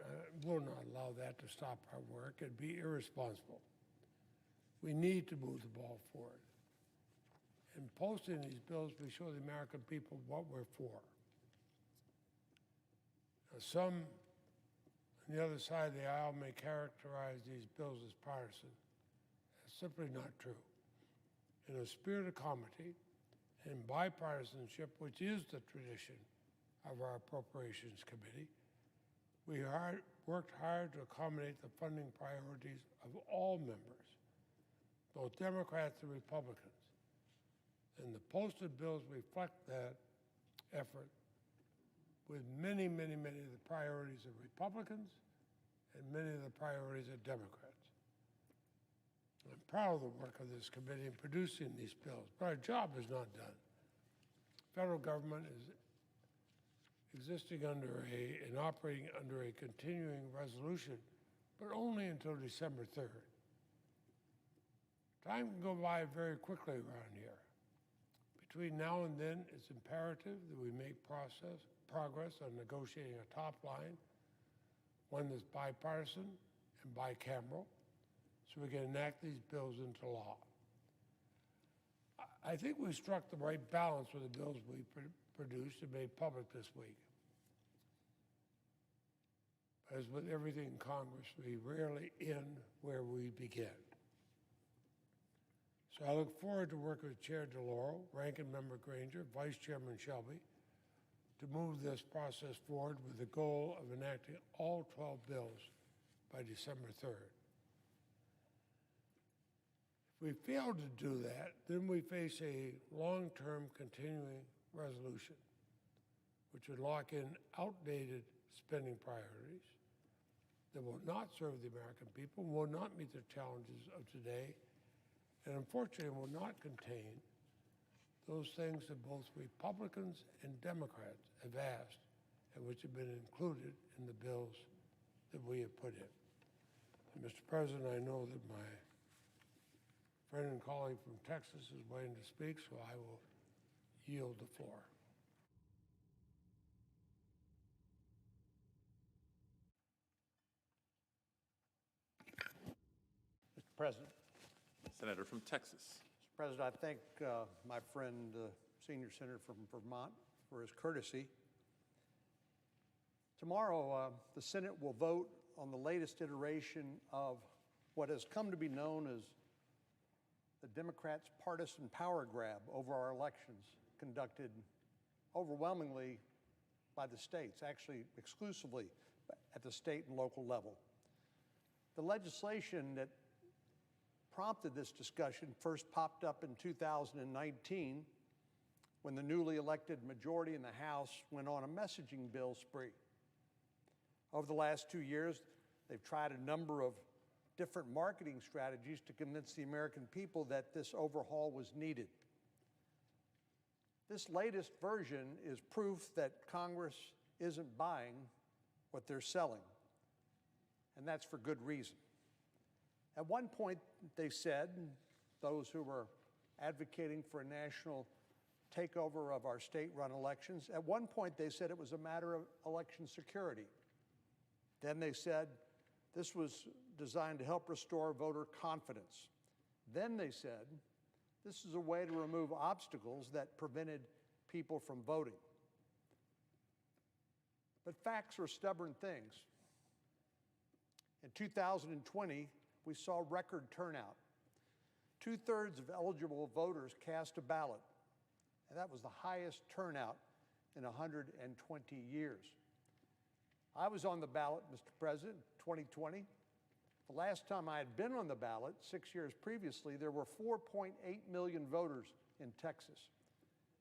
will not allow that to stop our work. It'd be irresponsible. We need to move the ball forward. In posting these bills, we show the American people what we're for. Now, some on the other side of the aisle may characterize these bills as partisan. That's simply not true. In a spirit of comity and bipartisanship, which is the tradition of our Appropriations Committee, we worked hard to accommodate the funding priorities of all members, both Democrats and Republicans. And the posted bills reflect that effort with many, many, many of the priorities of Republicans and many of the priorities of Democrats. I'm proud of the work of this committee in producing these bills, but our job is not done. Federal government is existing under and operating under a continuing resolution, but only until December 3rd. Time can go by very quickly around here. Between now and then, it's imperative that we make progress on negotiating a top line, one that's bipartisan and bicameral, so we can enact these bills into law. I think we struck the right balance with the bills we produced and made public this week. As with everything in Congress, we rarely end where we begin. So I look forward to working with Chair DeLauro, Ranking Member Granger, Vice Chairman Shelby, to move this process forward with the goal of enacting all 12 bills by December 3rd. If we fail to do that, then we face a long-term continuing resolution, which would lock in outdated spending priorities that will not serve the American people, will not meet the challenges of today, and unfortunately will not contain those things that both Republicans and Democrats have asked and which have been included in the bills that we have put in. And Mr. President, I know that my friend and colleague from Texas is waiting to speak, so I will yield the floor. Mr. President. Senator from Texas. Mr. President, I thank my friend, Senior Senator from Vermont, for his courtesy. Tomorrow, the Senate will vote on the latest iteration of what has come to be known as the Democrats' partisan power grab over our elections, conducted overwhelmingly by the states, actually exclusively at the state and local level. The legislation that prompted this discussion first popped up in 2019 when the newly elected majority in the House went on a messaging bill spree. Over the last 2 years, they've tried a number of different marketing strategies to convince the American people that this overhaul was needed. This latest version is proof that Congress isn't buying what they're selling, and that's for good reason. At one point, they said, those who were advocating for a national takeover of our state-run elections, at one point they said it was a matter of election security. Then they said this was designed to help restore voter confidence. Then they said this is a way to remove obstacles that prevented people from voting. But facts are stubborn things. In 2020, we saw record turnout. 2/3 of eligible voters cast a ballot, and that was the highest turnout in 120 years. I was on the ballot, Mr. President, in 2020. The last time I had been on the ballot, 6 years previously, there were 4.8 million voters in Texas.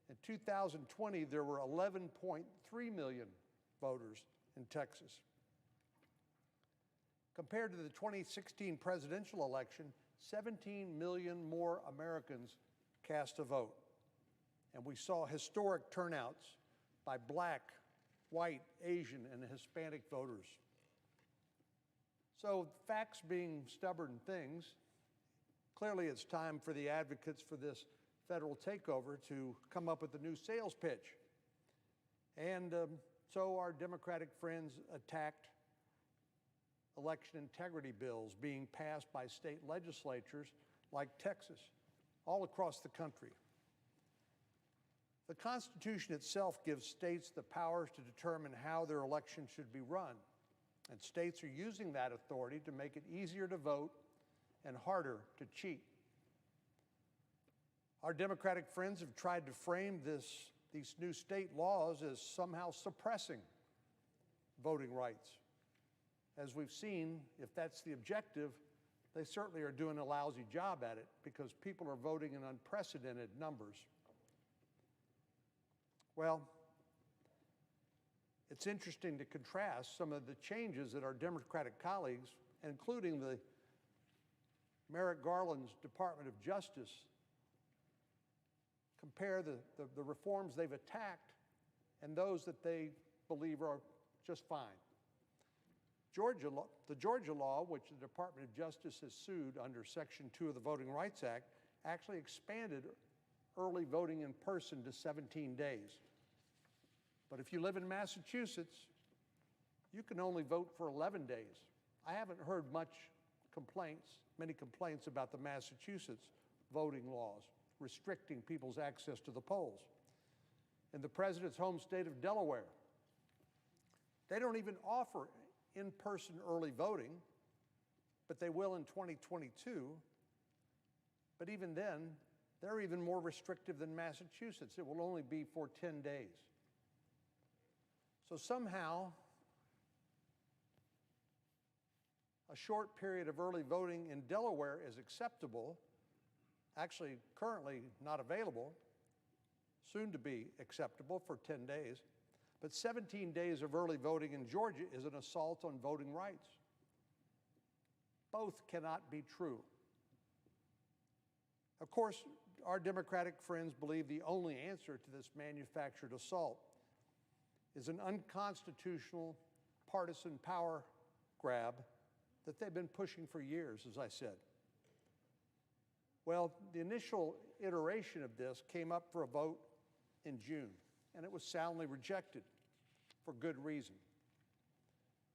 In 2020, there were 11.3 million voters in Texas. Compared to the 2016 presidential election, 17 million more Americans cast a vote. And we saw historic turnouts by Black, white, Asian, and Hispanic voters. So, facts being stubborn things, clearly it's time for the advocates for this federal takeover to come up with a new sales pitch. And so our Democratic friends attacked election integrity bills being passed by state legislatures like Texas, all across the country. The Constitution itself gives states the powers to determine how their elections should be run, and states are using that authority to make it easier to vote and harder to cheat. Our Democratic friends have tried to frame these new state laws as somehow suppressing voting rights. As we've seen, if that's the objective, they certainly are doing a lousy job at it because people are voting in unprecedented numbers. Well, it's interesting to contrast some of the changes that our Democratic colleagues, including the Merrick Garland's Department of Justice, compare the reforms they've attacked and those that they believe are just fine. The Georgia law, which the Department of Justice has sued under Section 2 of the Voting Rights Act, actually expanded early voting in person to 17 days. But if you live in Massachusetts, you can only vote for 11 days. I haven't heard many complaints about the Massachusetts voting laws restricting people's access to the polls. In the president's home state of Delaware, they don't even offer in-person early voting, but they will in 2022. But even then, they're even more restrictive than Massachusetts. It will only be for 10 days. So somehow, a short period of early voting in Delaware is acceptable, actually currently not available, soon to be acceptable for 10 days. But 17 days of early voting in Georgia is an assault on voting rights. Both cannot be true. Of course, our Democratic friends believe the only answer to this manufactured assault is an unconstitutional partisan power grab that they've been pushing for years, as I said. Well, the initial iteration of this came up for a vote in June, and it was soundly rejected for good reason.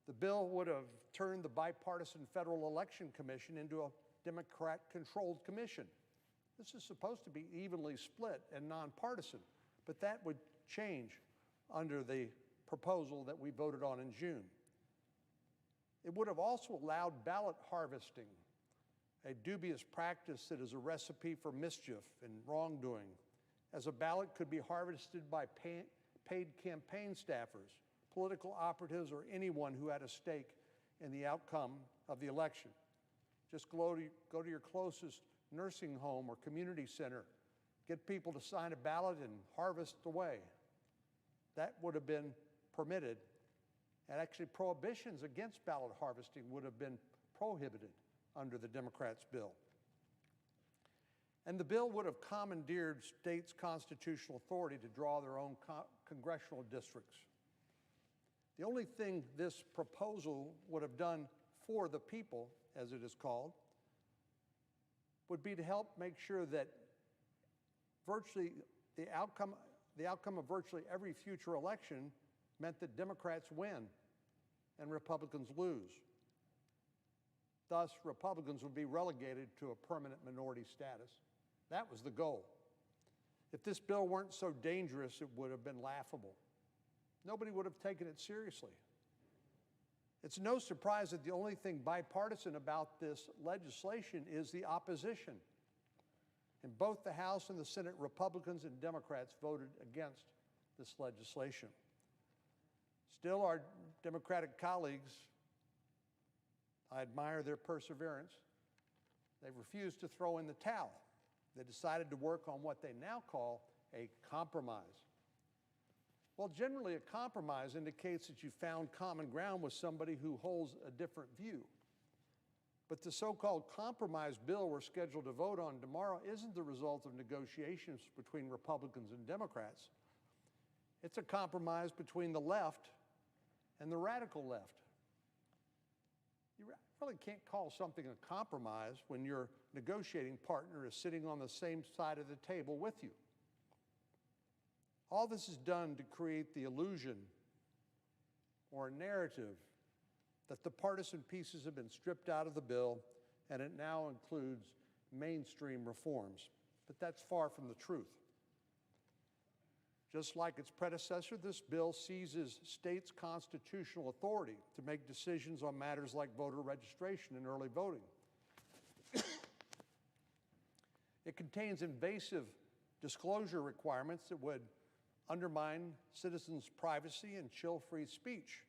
The bill would have turned the bipartisan Federal Election Commission into a Democrat-controlled commission. This is supposed to be evenly split and nonpartisan, but that would change under the proposal that we voted on in June. It would have also allowed ballot harvesting, a dubious practice that is a recipe for mischief and wrongdoing, as a ballot could be harvested by paid campaign staffers, political operatives, or anyone who had a stake in the outcome of the election. Just go to your closest nursing home or community center, get people to sign a ballot and harvest away. That would have been permitted, and actually prohibitions against ballot harvesting would have been prohibited under the Democrats' bill. And the bill would have commandeered states' constitutional authority to draw their own congressional districts. The only thing this proposal would have done for the people, as it is called, would be to help make sure that virtually the outcome of virtually every future election meant that Democrats win and Republicans lose. Thus, Republicans would be relegated to a permanent minority status. That was the goal. If this bill weren't so dangerous, it would have been laughable. Nobody would have taken it seriously. It's no surprise that the only thing bipartisan about this legislation is the opposition. In both the House and the Senate, Republicans and Democrats voted against this legislation. Still, our Democratic colleagues, I admire their perseverance. They refused to throw in the towel. They decided to work on what they now call a compromise. Well, generally, a compromise indicates that you found common ground with somebody who holds a different view. But the so-called compromise bill we're scheduled to vote on tomorrow isn't the result of negotiations between Republicans and Democrats. It's a compromise between the left and the radical left. You really can't call something a compromise when your negotiating partner is sitting on the same side of the table with you. All this is done to create the illusion or a narrative that the partisan pieces have been stripped out of the bill and it now includes mainstream reforms. But that's far from the truth. Just like its predecessor, this bill seizes states' constitutional authority to make decisions on matters like voter registration and early voting. It contains invasive disclosure requirements that would undermine citizens' privacy and chill free speech.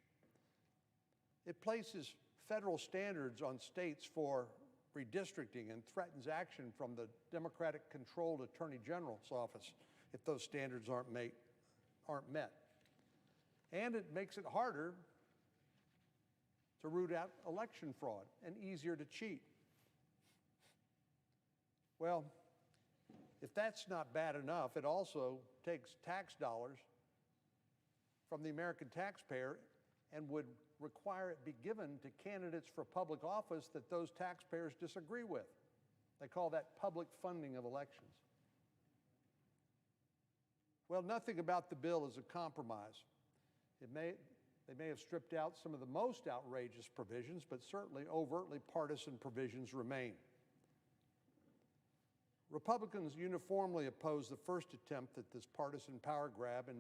It places federal standards on states for redistricting and threatens action from the Democratic-controlled Attorney General's office if those standards aren't met. And it makes it harder to root out election fraud and easier to cheat. Well, if that's not bad enough, it also takes tax dollars from the American taxpayer and would require it be given to candidates for public office that those taxpayers disagree with. They call that public funding of elections. Well, nothing about the bill is a compromise. They may have stripped out some of the most outrageous provisions, but certainly overtly partisan provisions remain. Republicans uniformly oppose the first attempt at this partisan power grab, and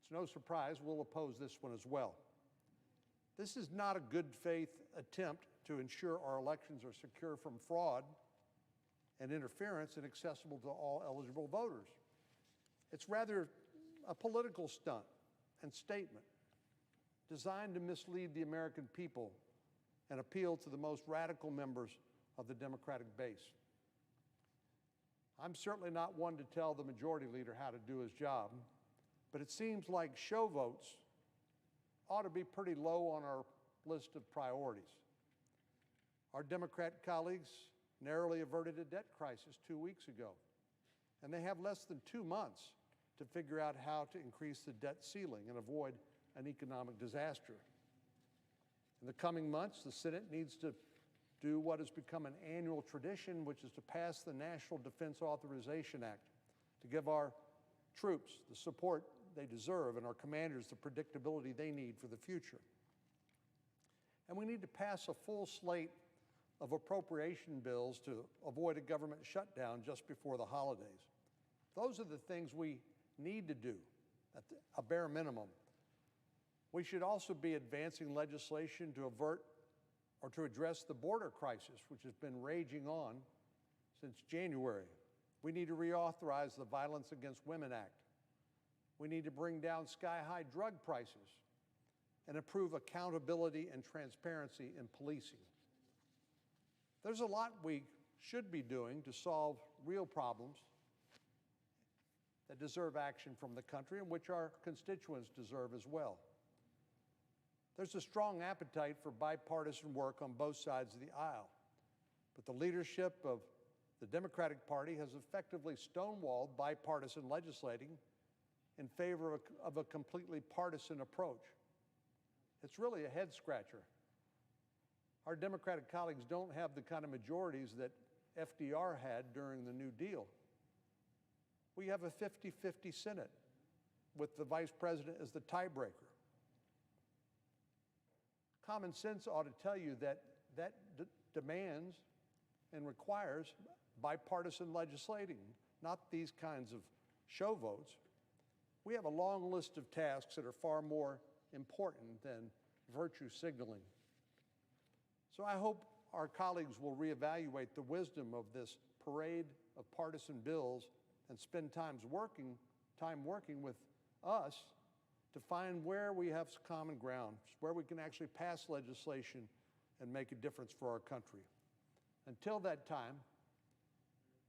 it's no surprise we'll oppose this one as well. This is not a good faith attempt to ensure our elections are secure from fraud and interference and accessible to all eligible voters. It's rather a political stunt and statement designed to mislead the American people and appeal to the most radical members of the Democratic base. I'm certainly not one to tell the majority leader how to do his job, but it seems like show votes ought to be pretty low on our list of priorities. Our Democrat colleagues narrowly averted a debt crisis 2 weeks ago, and they have less than 2 months to figure out how to increase the debt ceiling and avoid an economic disaster. In the coming months, the Senate needs to do what has become an annual tradition, which is to pass the National Defense Authorization Act to give our troops the support they deserve and our commanders the predictability they need for the future. And we need to pass a full slate of appropriation bills to avoid a government shutdown just before the holidays. Those are the things we need to do at a bare minimum. We should also be advancing legislation to avert or to address the border crisis, which has been raging on since January. We need to reauthorize the Violence Against Women Act. We need to bring down sky-high drug prices and improve accountability and transparency in policing. There's a lot we should be doing to solve real problems that deserve action from the country and which our constituents deserve as well. There's a strong appetite for bipartisan work on both sides of the aisle, but the leadership of the Democratic Party has effectively stonewalled bipartisan legislating in favor of a completely partisan approach. It's really a head-scratcher. Our Democratic colleagues don't have the kind of majorities that FDR had during the New Deal. We have a 50-50 Senate with the Vice President as the tiebreaker. Common sense ought to tell you that demands and requires bipartisan legislating, not these kinds of show votes. We have a long list of tasks that are far more important than virtue signaling. So I hope our colleagues will reevaluate the wisdom of this parade of partisan bills and spend time working with us to find where we have common ground, where we can actually pass legislation and make a difference for our country. Until that time,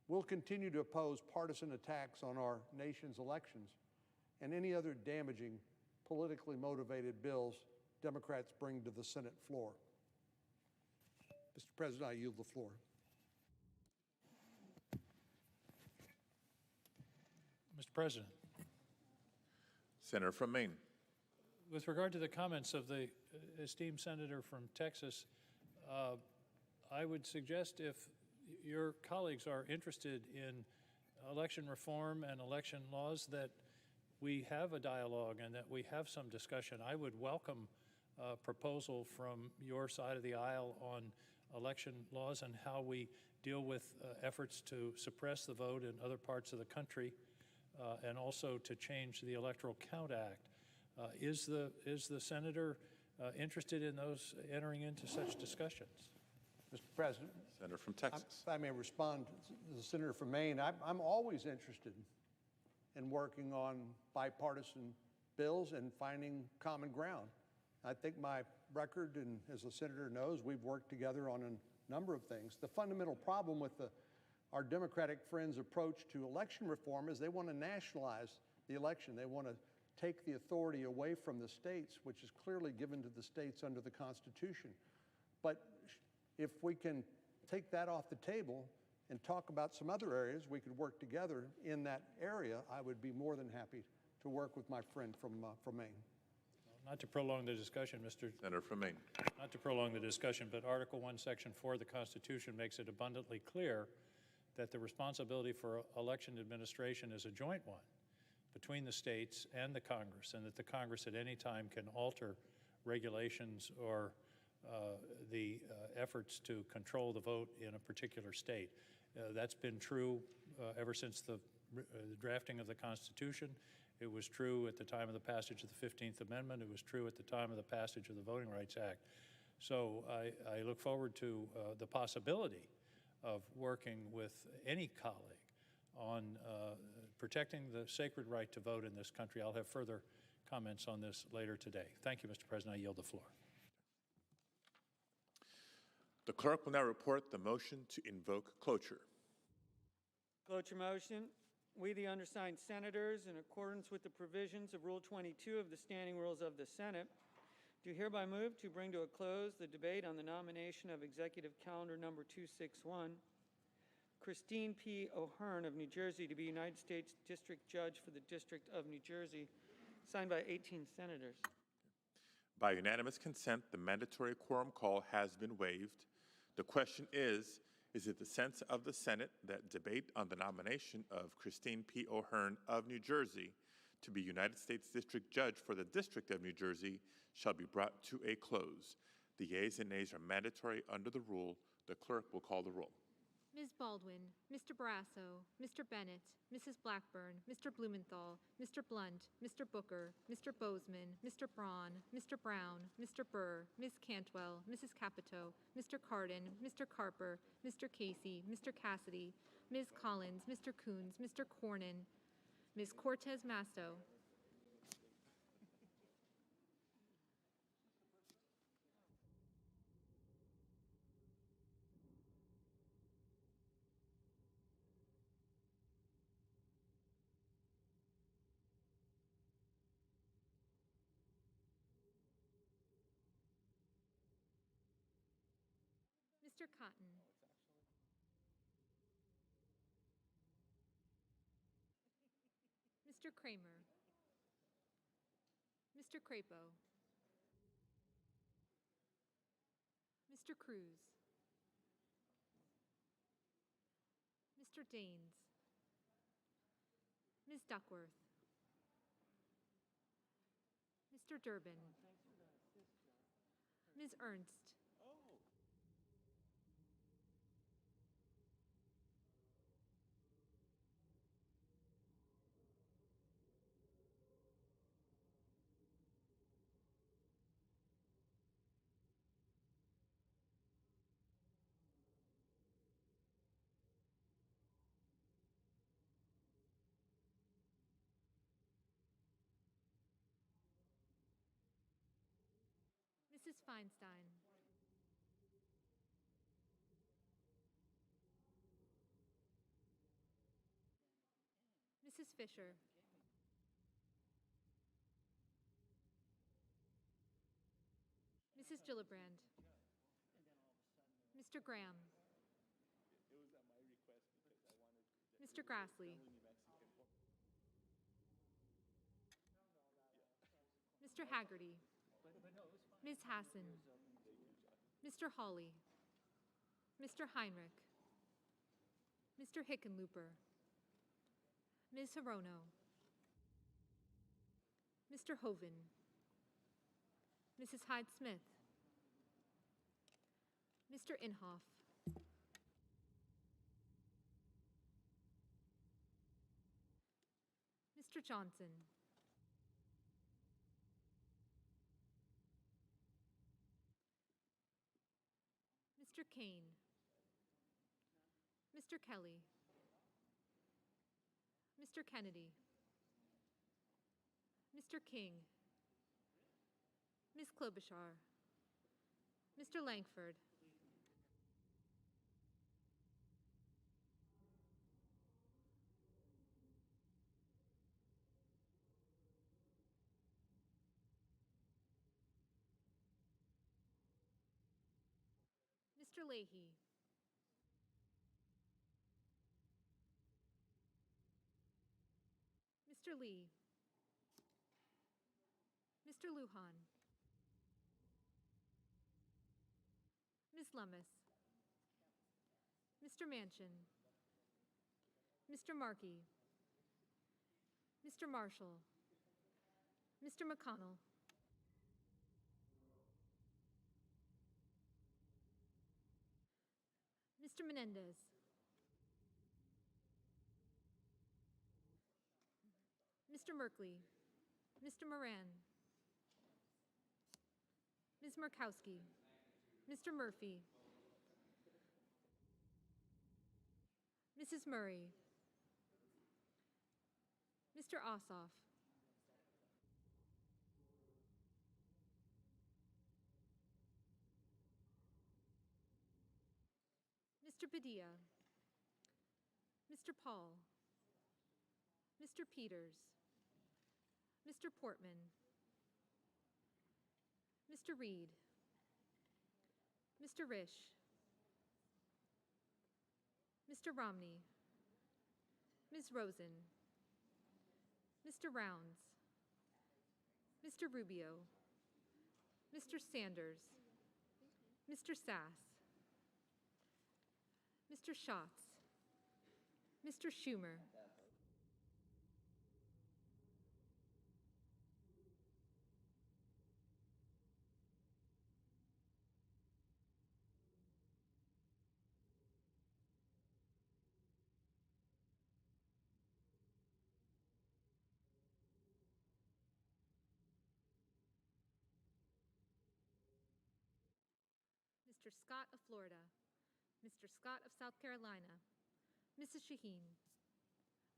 we'll continue to oppose partisan attacks on our nation's elections and any other damaging, politically motivated bills Democrats bring to the Senate floor. Mr. President, I yield the floor. Mr. President, Senator from Maine. with regard to the comments of the esteemed senator from Texas, I would suggest if your colleagues are interested in election reform and election laws that we have a dialogue and that we have some discussion. I would welcome a proposal from your side of the aisle on election laws and how we deal with efforts to suppress the vote in other parts of the country and also to change the Electoral Count Act. Is the senator interested in those entering into such discussions? Mr. President. Senator from Texas. If I may respond to the senator from Maine, I'm always interested in working on bipartisan bills and finding common ground. I think my record, and as the senator knows, we've worked together on a number of things. The fundamental problem with our Democratic friends' approach to election reform is they want to nationalize the election. They want to take the authority away from the states, which is clearly given to the states under the Constitution. But if we can take that off the table and talk about some other areas we could work together in that area, I would be more than happy to work with my friend from Maine. Not to prolong the discussion, Senator from Maine. Not to prolong the discussion, but Article 1, Section 4 of the Constitution makes it abundantly clear that the responsibility for election administration is a joint one between the states and the Congress, and that the Congress at any time can alter regulations or the efforts to control the vote in a particular state. That's been true ever since the drafting of the Constitution. It was true at the time of the passage of the 15th Amendment. It was true at the time of the passage of the Voting Rights Act. So I look forward to the possibility of working with any colleague on protecting the sacred right to vote in this country. I'll have further comments on this later today. Thank you, Mr. President. I yield the floor. The clerk will now report the motion to invoke cloture. Cloture motion. We, the undersigned senators, in accordance with the provisions of Rule 22 of the Standing Rules of the Senate, do hereby move to bring to a close the debate on the nomination of Executive Calendar Number 261, Christine P. O'Hearn of New Jersey to be United States District Judge for the District of New Jersey, signed by 18 senators. By unanimous consent, the mandatory quorum call has been waived. The question is it the sense of the Senate that debate on the nomination of Christine P. O'Hearn of New Jersey to be United States District Judge for the District of New Jersey shall be brought to a close? The yeas and nays are mandatory under the rule. The clerk will call the roll. Ms. Baldwin, Mr. Barrasso, Mr. Bennett, Mrs. Blackburn, Mr. Blumenthal, Mr. Blunt, Mr. Booker, Mr. Bozeman, Mr. Braun, Mr. Brown, Mr. Burr, Ms. Cantwell, Mrs. Capito, Mr. Cardin, Mr. Carper, Mr. Casey, Mr. Cassidy, Ms. Collins, Mr. Coons, Mr. Cornyn, Ms. Cortez Masto. Mr. Cotton. Mr. Kramer. Mr. Crapo. Mr. Cruz. Mr. Daines. Ms. Duckworth. Mr. Durbin. Ms. Ernst. Feinstein. Mrs. Fisher. Mrs. Gillibrand. Mr. Graham. Mr. Grassley. Mr. Haggerty. Ms. Hassan. Mr. Hawley. Mr. Heinrich. Mr. Hickenlooper. Ms. Hirono. Mr. Hoven. Mrs. Hyde-Smith. Mr. Inhofe. Mr. Johnson. Mr. Kane. Mr. Kelly. Mr. Kennedy. Mr. King. Ms. Klobuchar. Mr. Langford. Mr. Leahy. Mr. Lee. Mr. Lujan. Ms. Lummis. Mr. Manchin. Mr. Markey. Mr. Marshall. Mr. McConnell. Mr. Menendez. Mr. Merkley. Mr. Moran. Ms. Murkowski. Mr. Murphy. Mrs. Murray. Mr. Ossoff. Mr. Padilla. Mr. Paul. Mr. Peters. Mr. Portman. Mr. Reed. Mr. Risch. Mr. Romney. Ms. Rosen. Mr. Rounds. Mr. Rubio. Mr. Sanders. Mr. Sass. Mr. Schatz. Mr. Schumer. Mr. Scott of Florida. Mr. Scott of South Carolina. Mrs. Shaheen.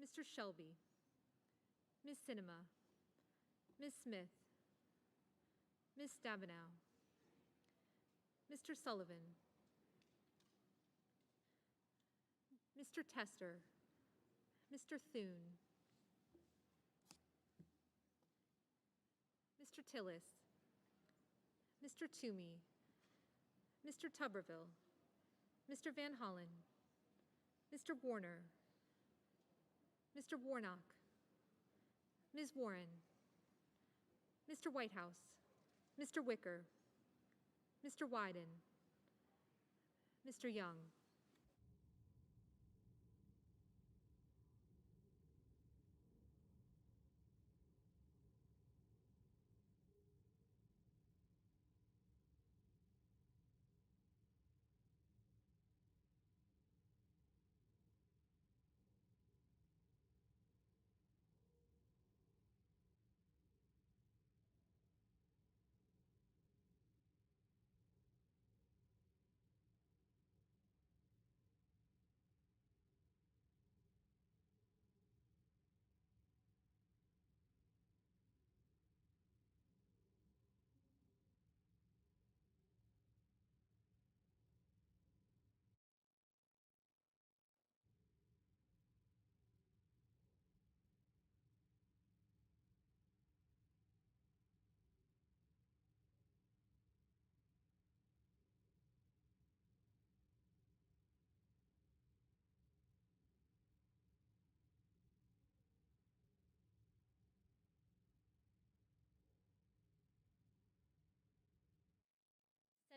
Mr. Shelby. Ms. Sinema. Ms. Smith. Ms. Stabenow. Mr. Sullivan. Mr. Tester. Mr. Thune. Mr. Tillis. Mr. Toomey. Mr. Tuberville. Mr. Van Hollen. Mr. Warner. Mr. Warnock. Ms. Warren. Mr. Whitehouse. Mr. Wicker. Mr. Wyden. Mr. Young.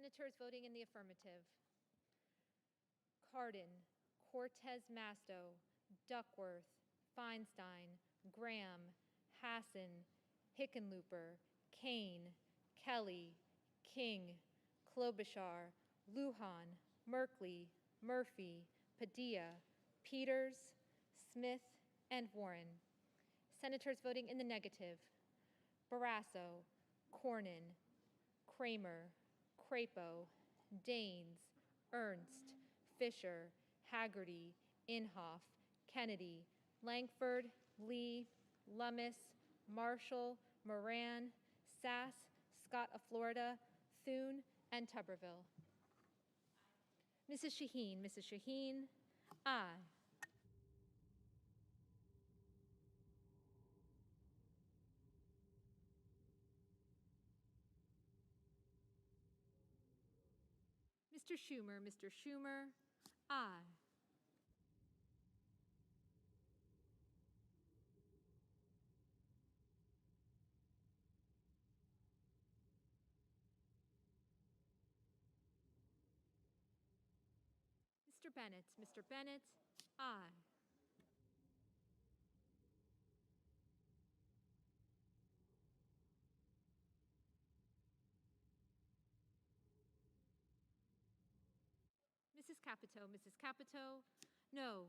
Senators voting in the affirmative: Cardin, Cortez Masto, Duckworth, Feinstein, Graham, Hassan, Hickenlooper, Kane, Kelly, King, Klobuchar, Lujan, Merkley, Murphy, Padilla, Peters, Smith, and Warren. Senators voting in the negative: Barrasso, Cornyn, Kramer, Crapo, Daines, Ernst, Fisher, Haggerty, Inhofe, Kennedy, Langford, Lee, Lummis, Marshall, Moran, Sass, Scott of Florida, Thune, and Tuberville. Mrs. Shaheen, aye. Mr. Schumer, aye. Mr. Bennett, aye. Mrs. Capito, no.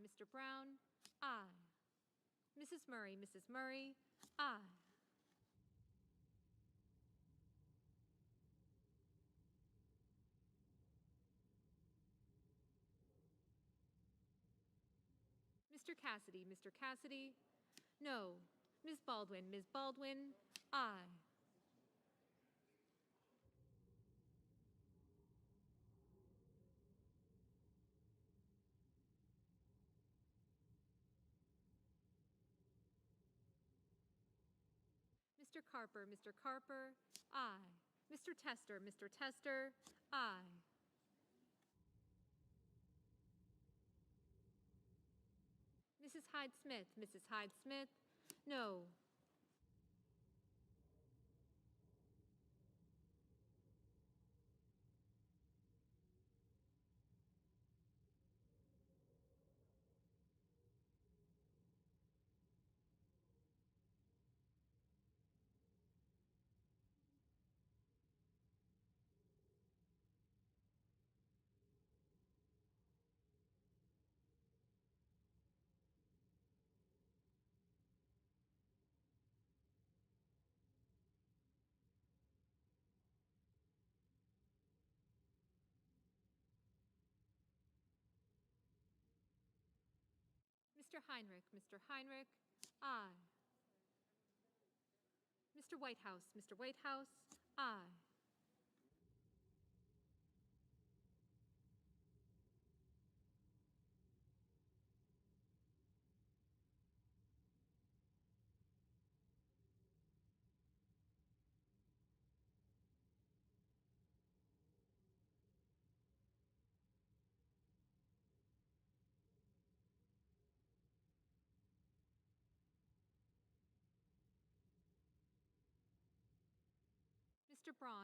Mr. Brown, aye. Mrs. Murray, aye. Mr. Cassidy, no. Ms. Baldwin, aye. Mr. Carper, aye. Mr. Tester, aye. Mrs. Hyde Smith, no. Mr. Heinrich, aye. Mr. Whitehouse, aye.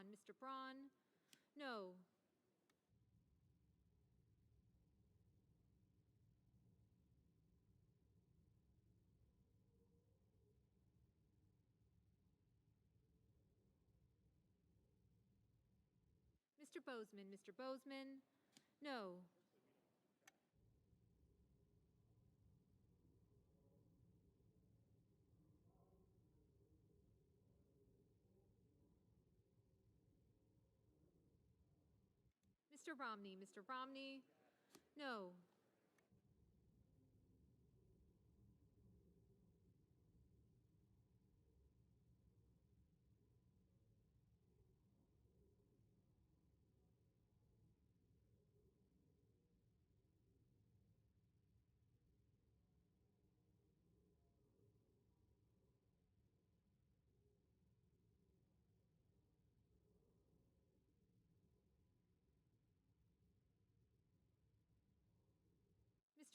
Mr. Braun, no. Mr. Bozeman, no. Mr. Romney, no.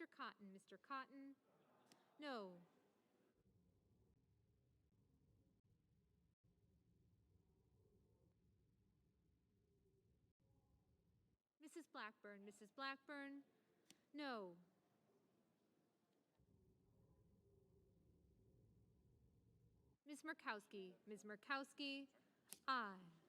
Mr. Cotton, Mr. Cotton. No. Mrs. Blackburn, Mrs. Blackburn. No. Ms. Murkowski, Ms. Murkowski. Aye.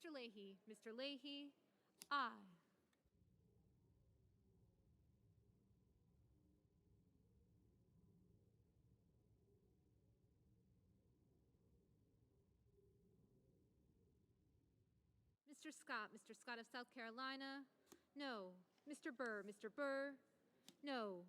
Mr. Leahy, Mr. Leahy. Aye. Mr. Scott, Mr. Scott of South Carolina. No. Mr. Burr, Mr. Burr. No.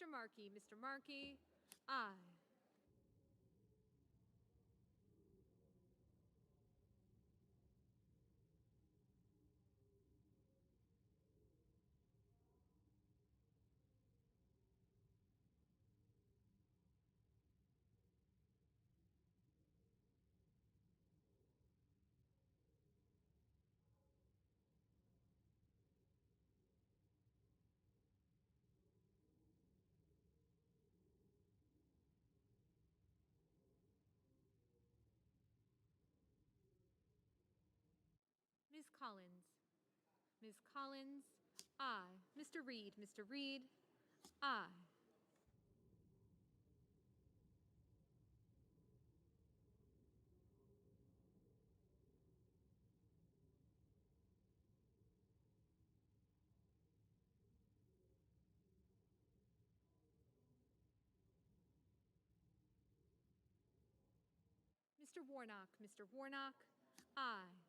Mr. Markey, Mr. Markey. Aye. Ms. Collins. Ms. Collins. Aye. Mr. Reed, Mr. Reed. Aye. Mr. Warnock, Mr. Warnock. Aye.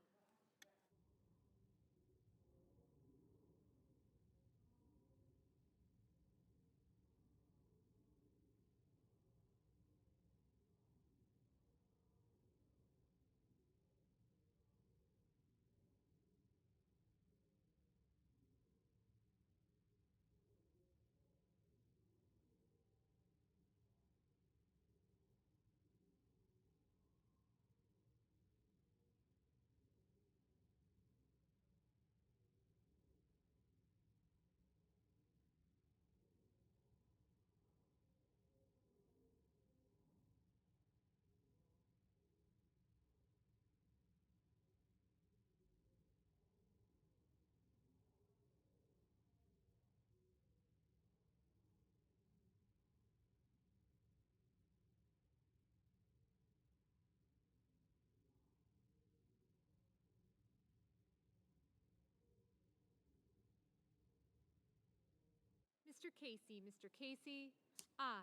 Mr. Casey, Mr. Casey. Aye.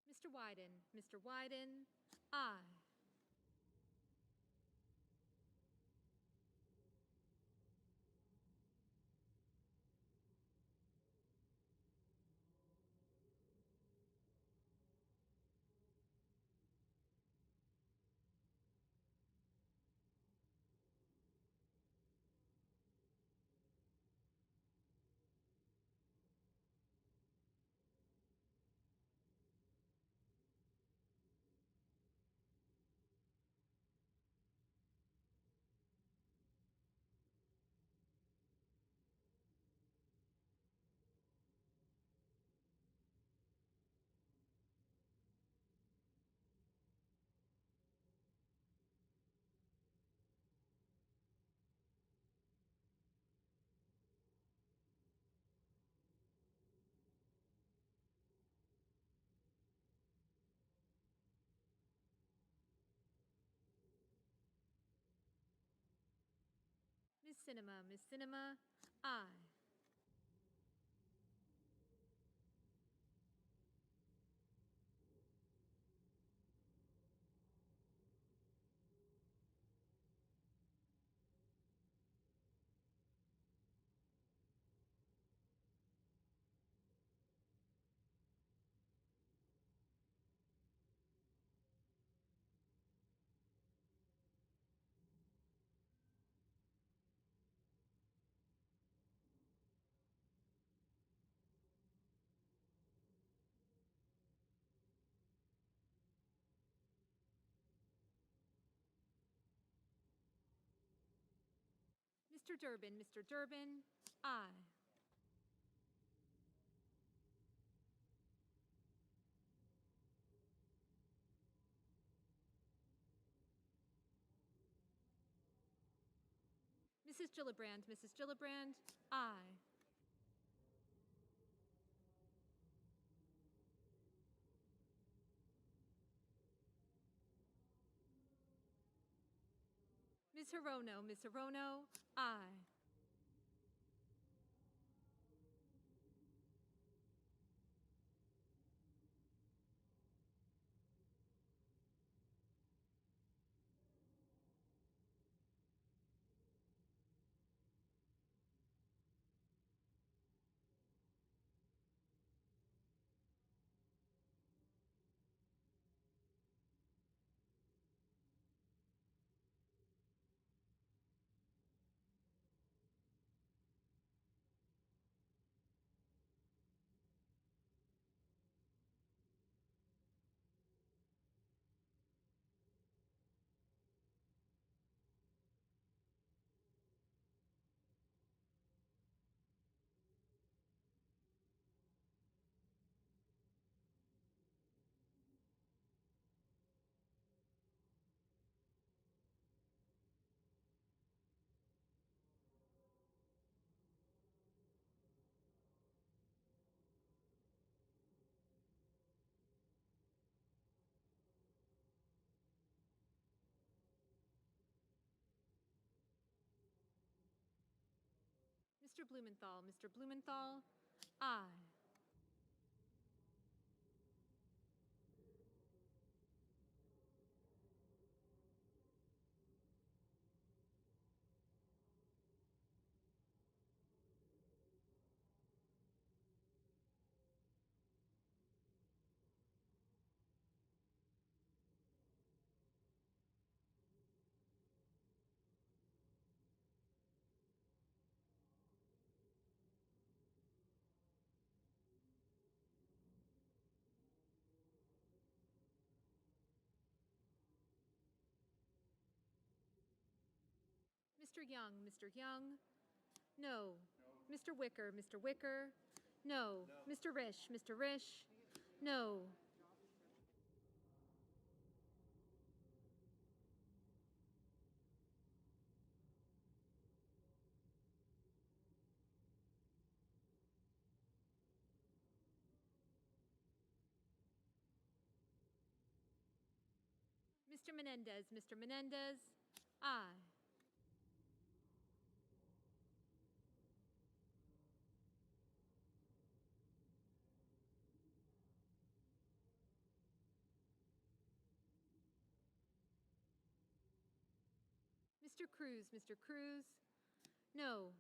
Mr. Wyden, Mr. Wyden. Aye. Sinema. Ms. Sinema, aye. Mr. Durbin. Mr. Durbin, aye. Mrs. Gillibrand. Mrs. Gillibrand, aye. Ms. Hirono. Ms. Hirono, aye. Mr. Blumenthal. Mr. Blumenthal, aye. Mr. Young. Mr. Young, no. Mr. Wicker. Mr. Wicker, no. Mr. Risch. Mr. Risch, no. Mr. Menendez. Mr. Menendez, aye. Mr. Cruz. Mr. Cruz, no.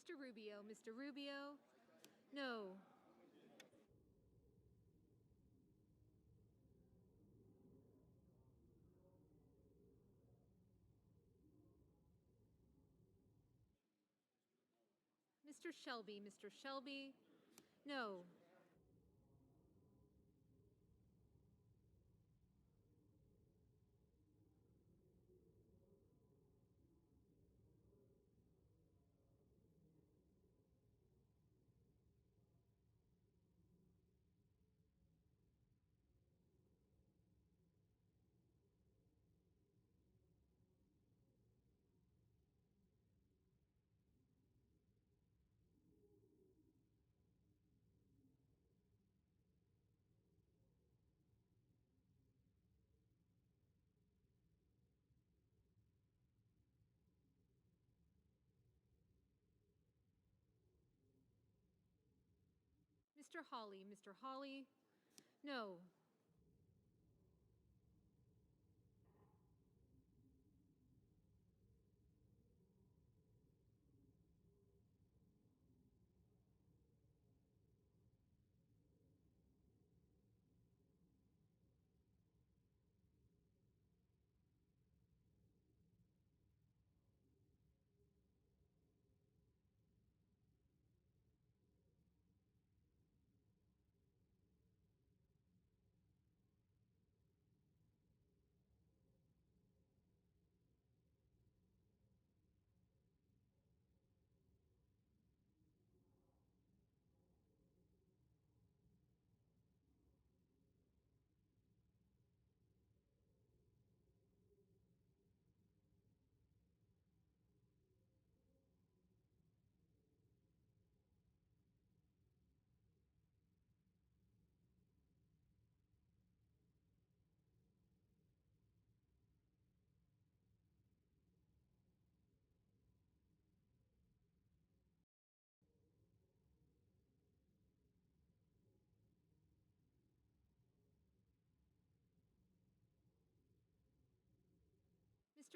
Mr. Rubio. Mr. Rubio? No. Mr. Shelby. Mr. Shelby? No. Mr. Hawley. Mr. Hawley? No.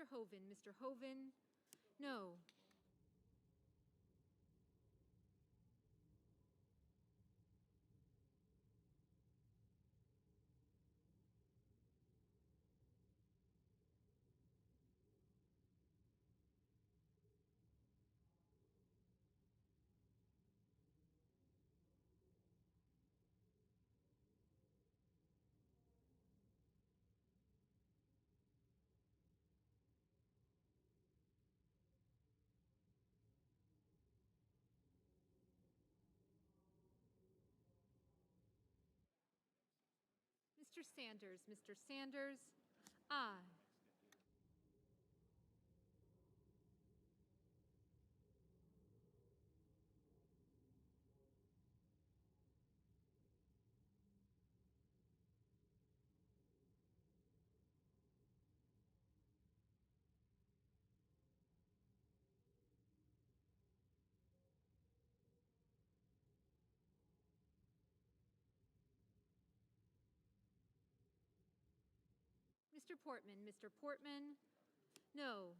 Mr. Hoven. Mr. Hoven? No. Mr. Sanders. Mr. Sanders? Aye. Mr. Portman. Mr. Portman? No.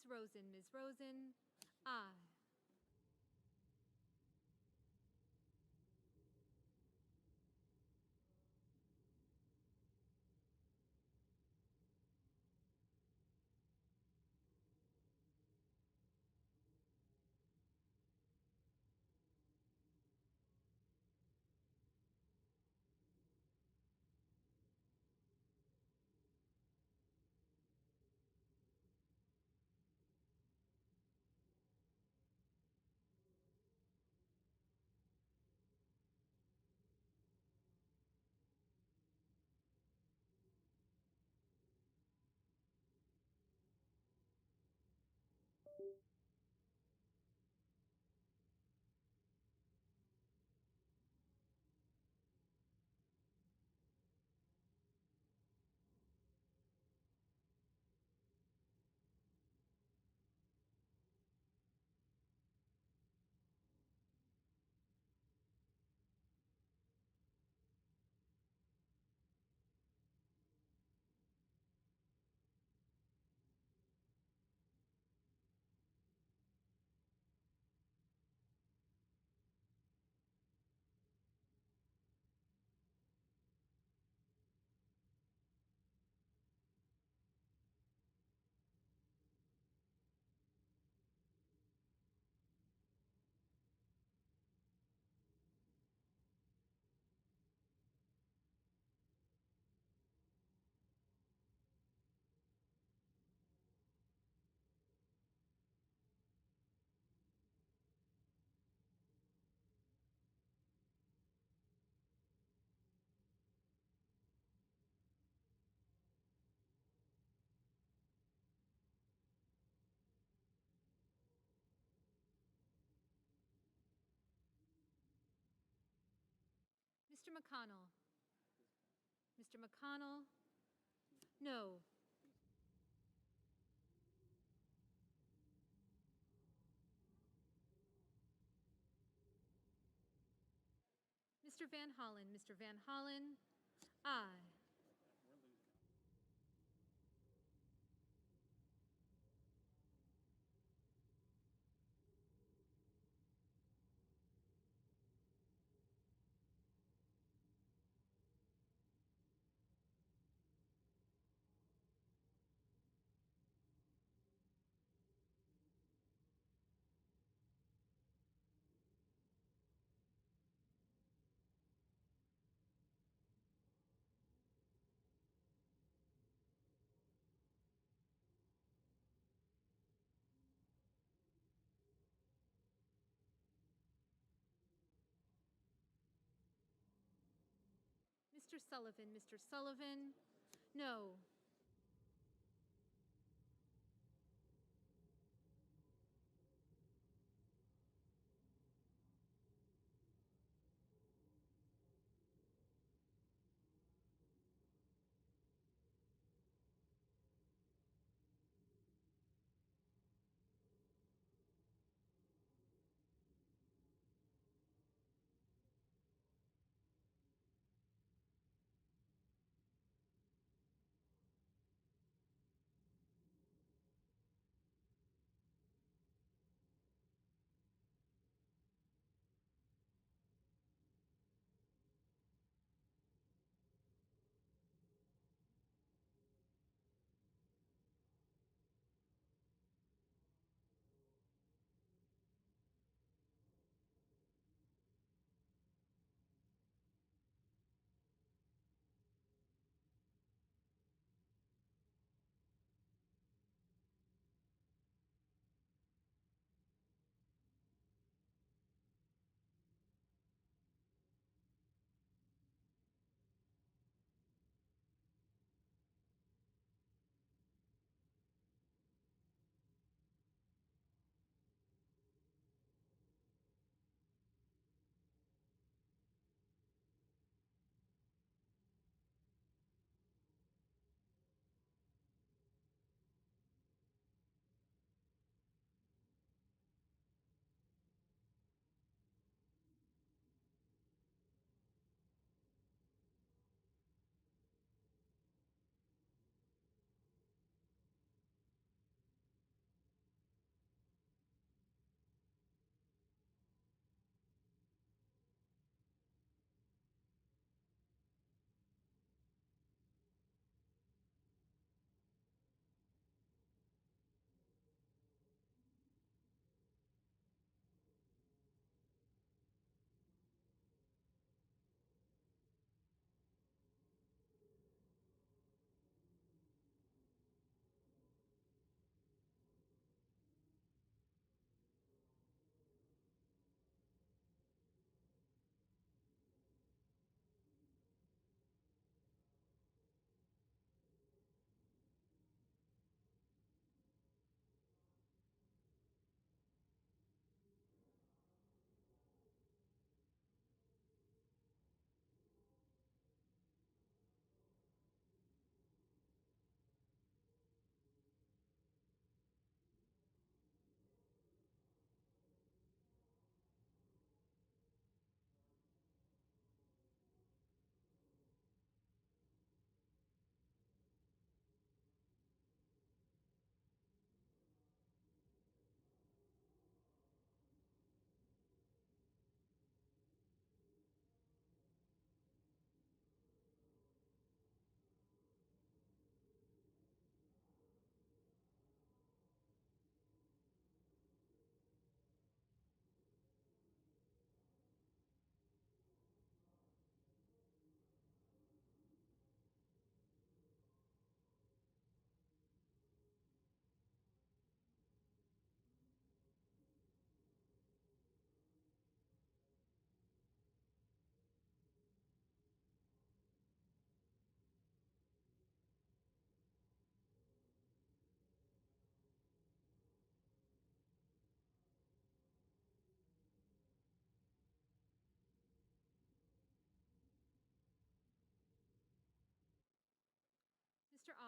Rosen. Ms. Rosen? Aye. Mr. McConnell? Mr. McConnell? No. Mr. Van Hollen? Mr. Van Hollen? Aye. Mr. Sullivan? Mr. Sullivan? No.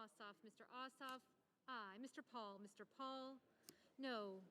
Ossoff. Mr. Ossoff, aye. Mr. Paul, no.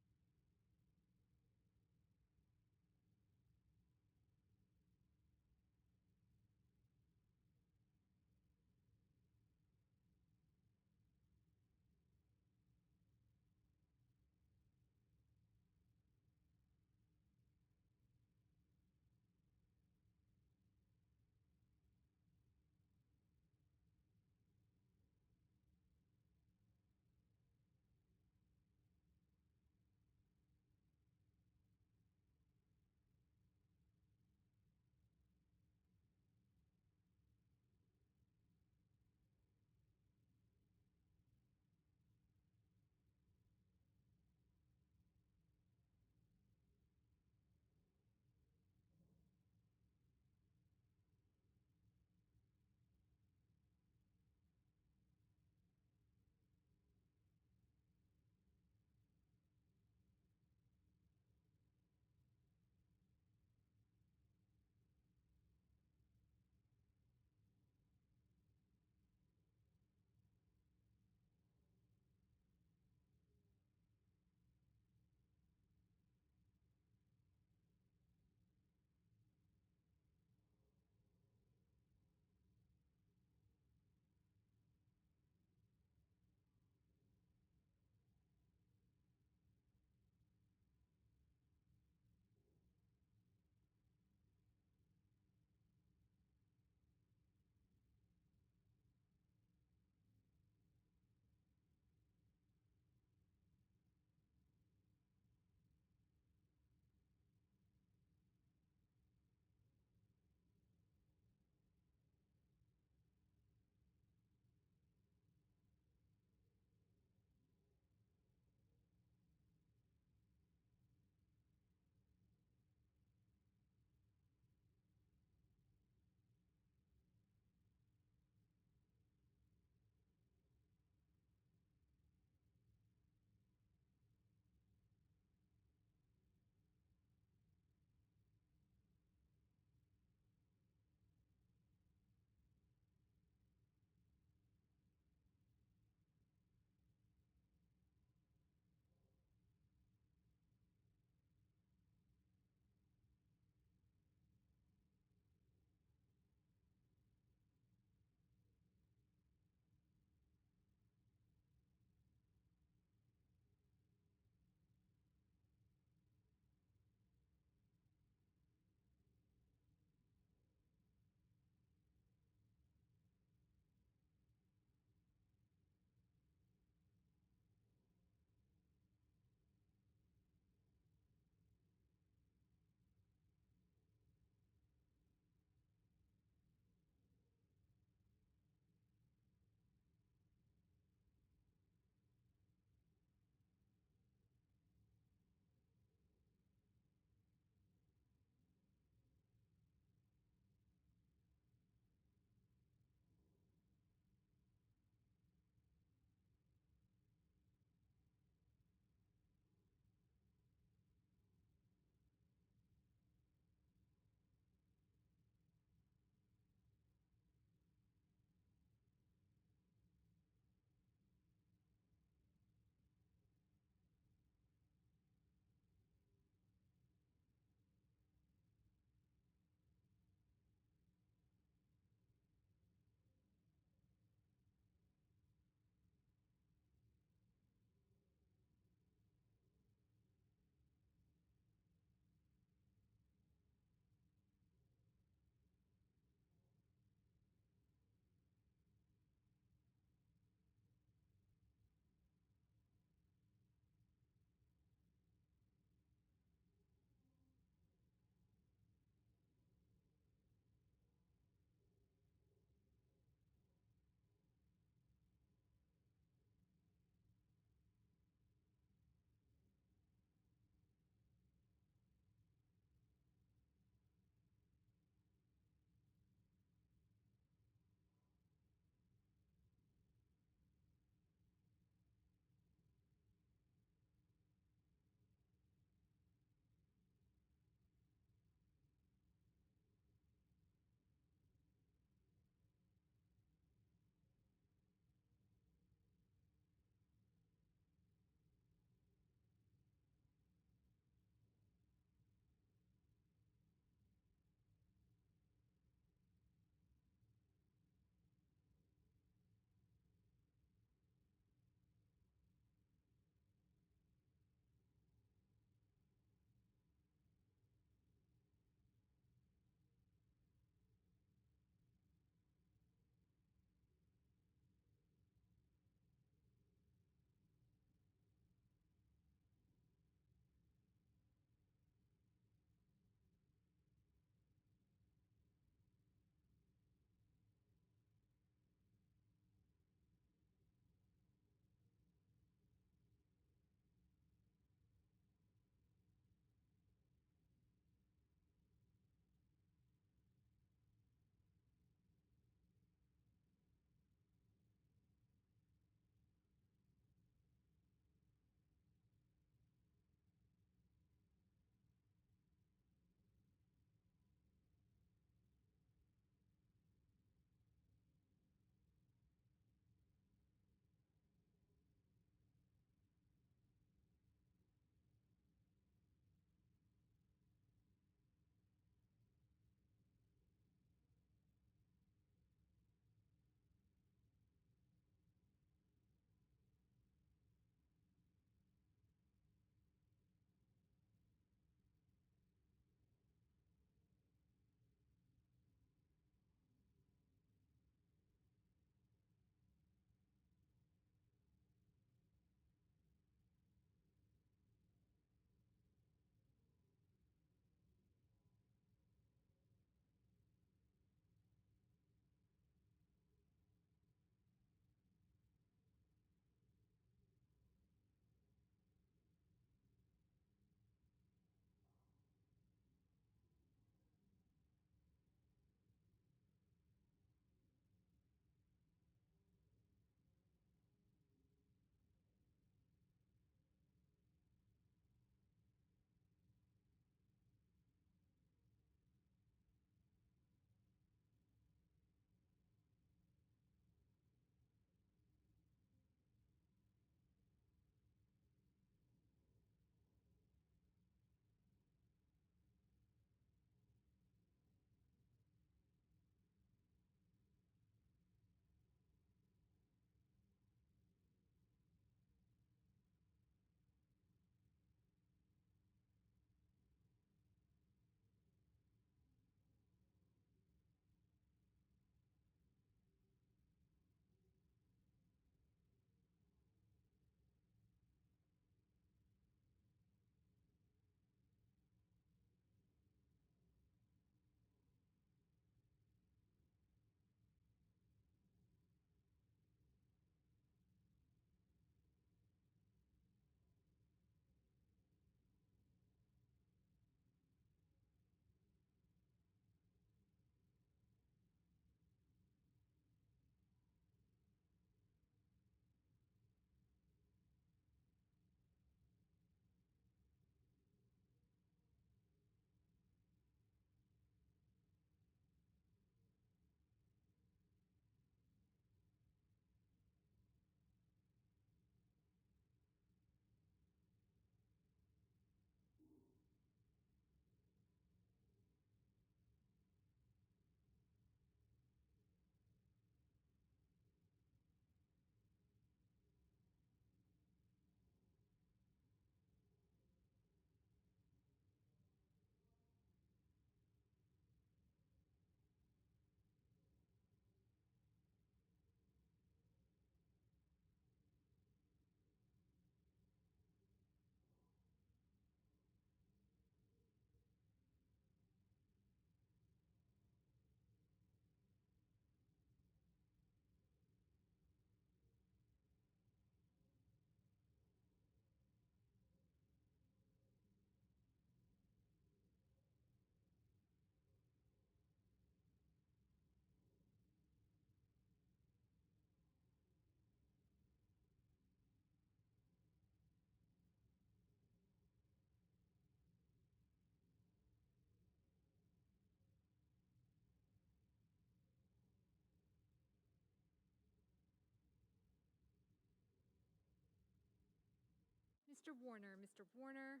Mr. Warner. Mr. Warner,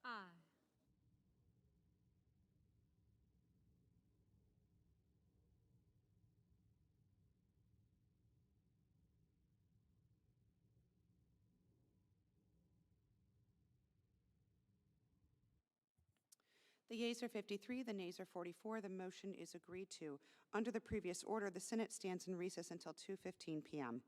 aye. The yeas are 53, the nays are 44. The motion is agreed to. Under the previous order, the Senate stands in recess until 2:15 p.m.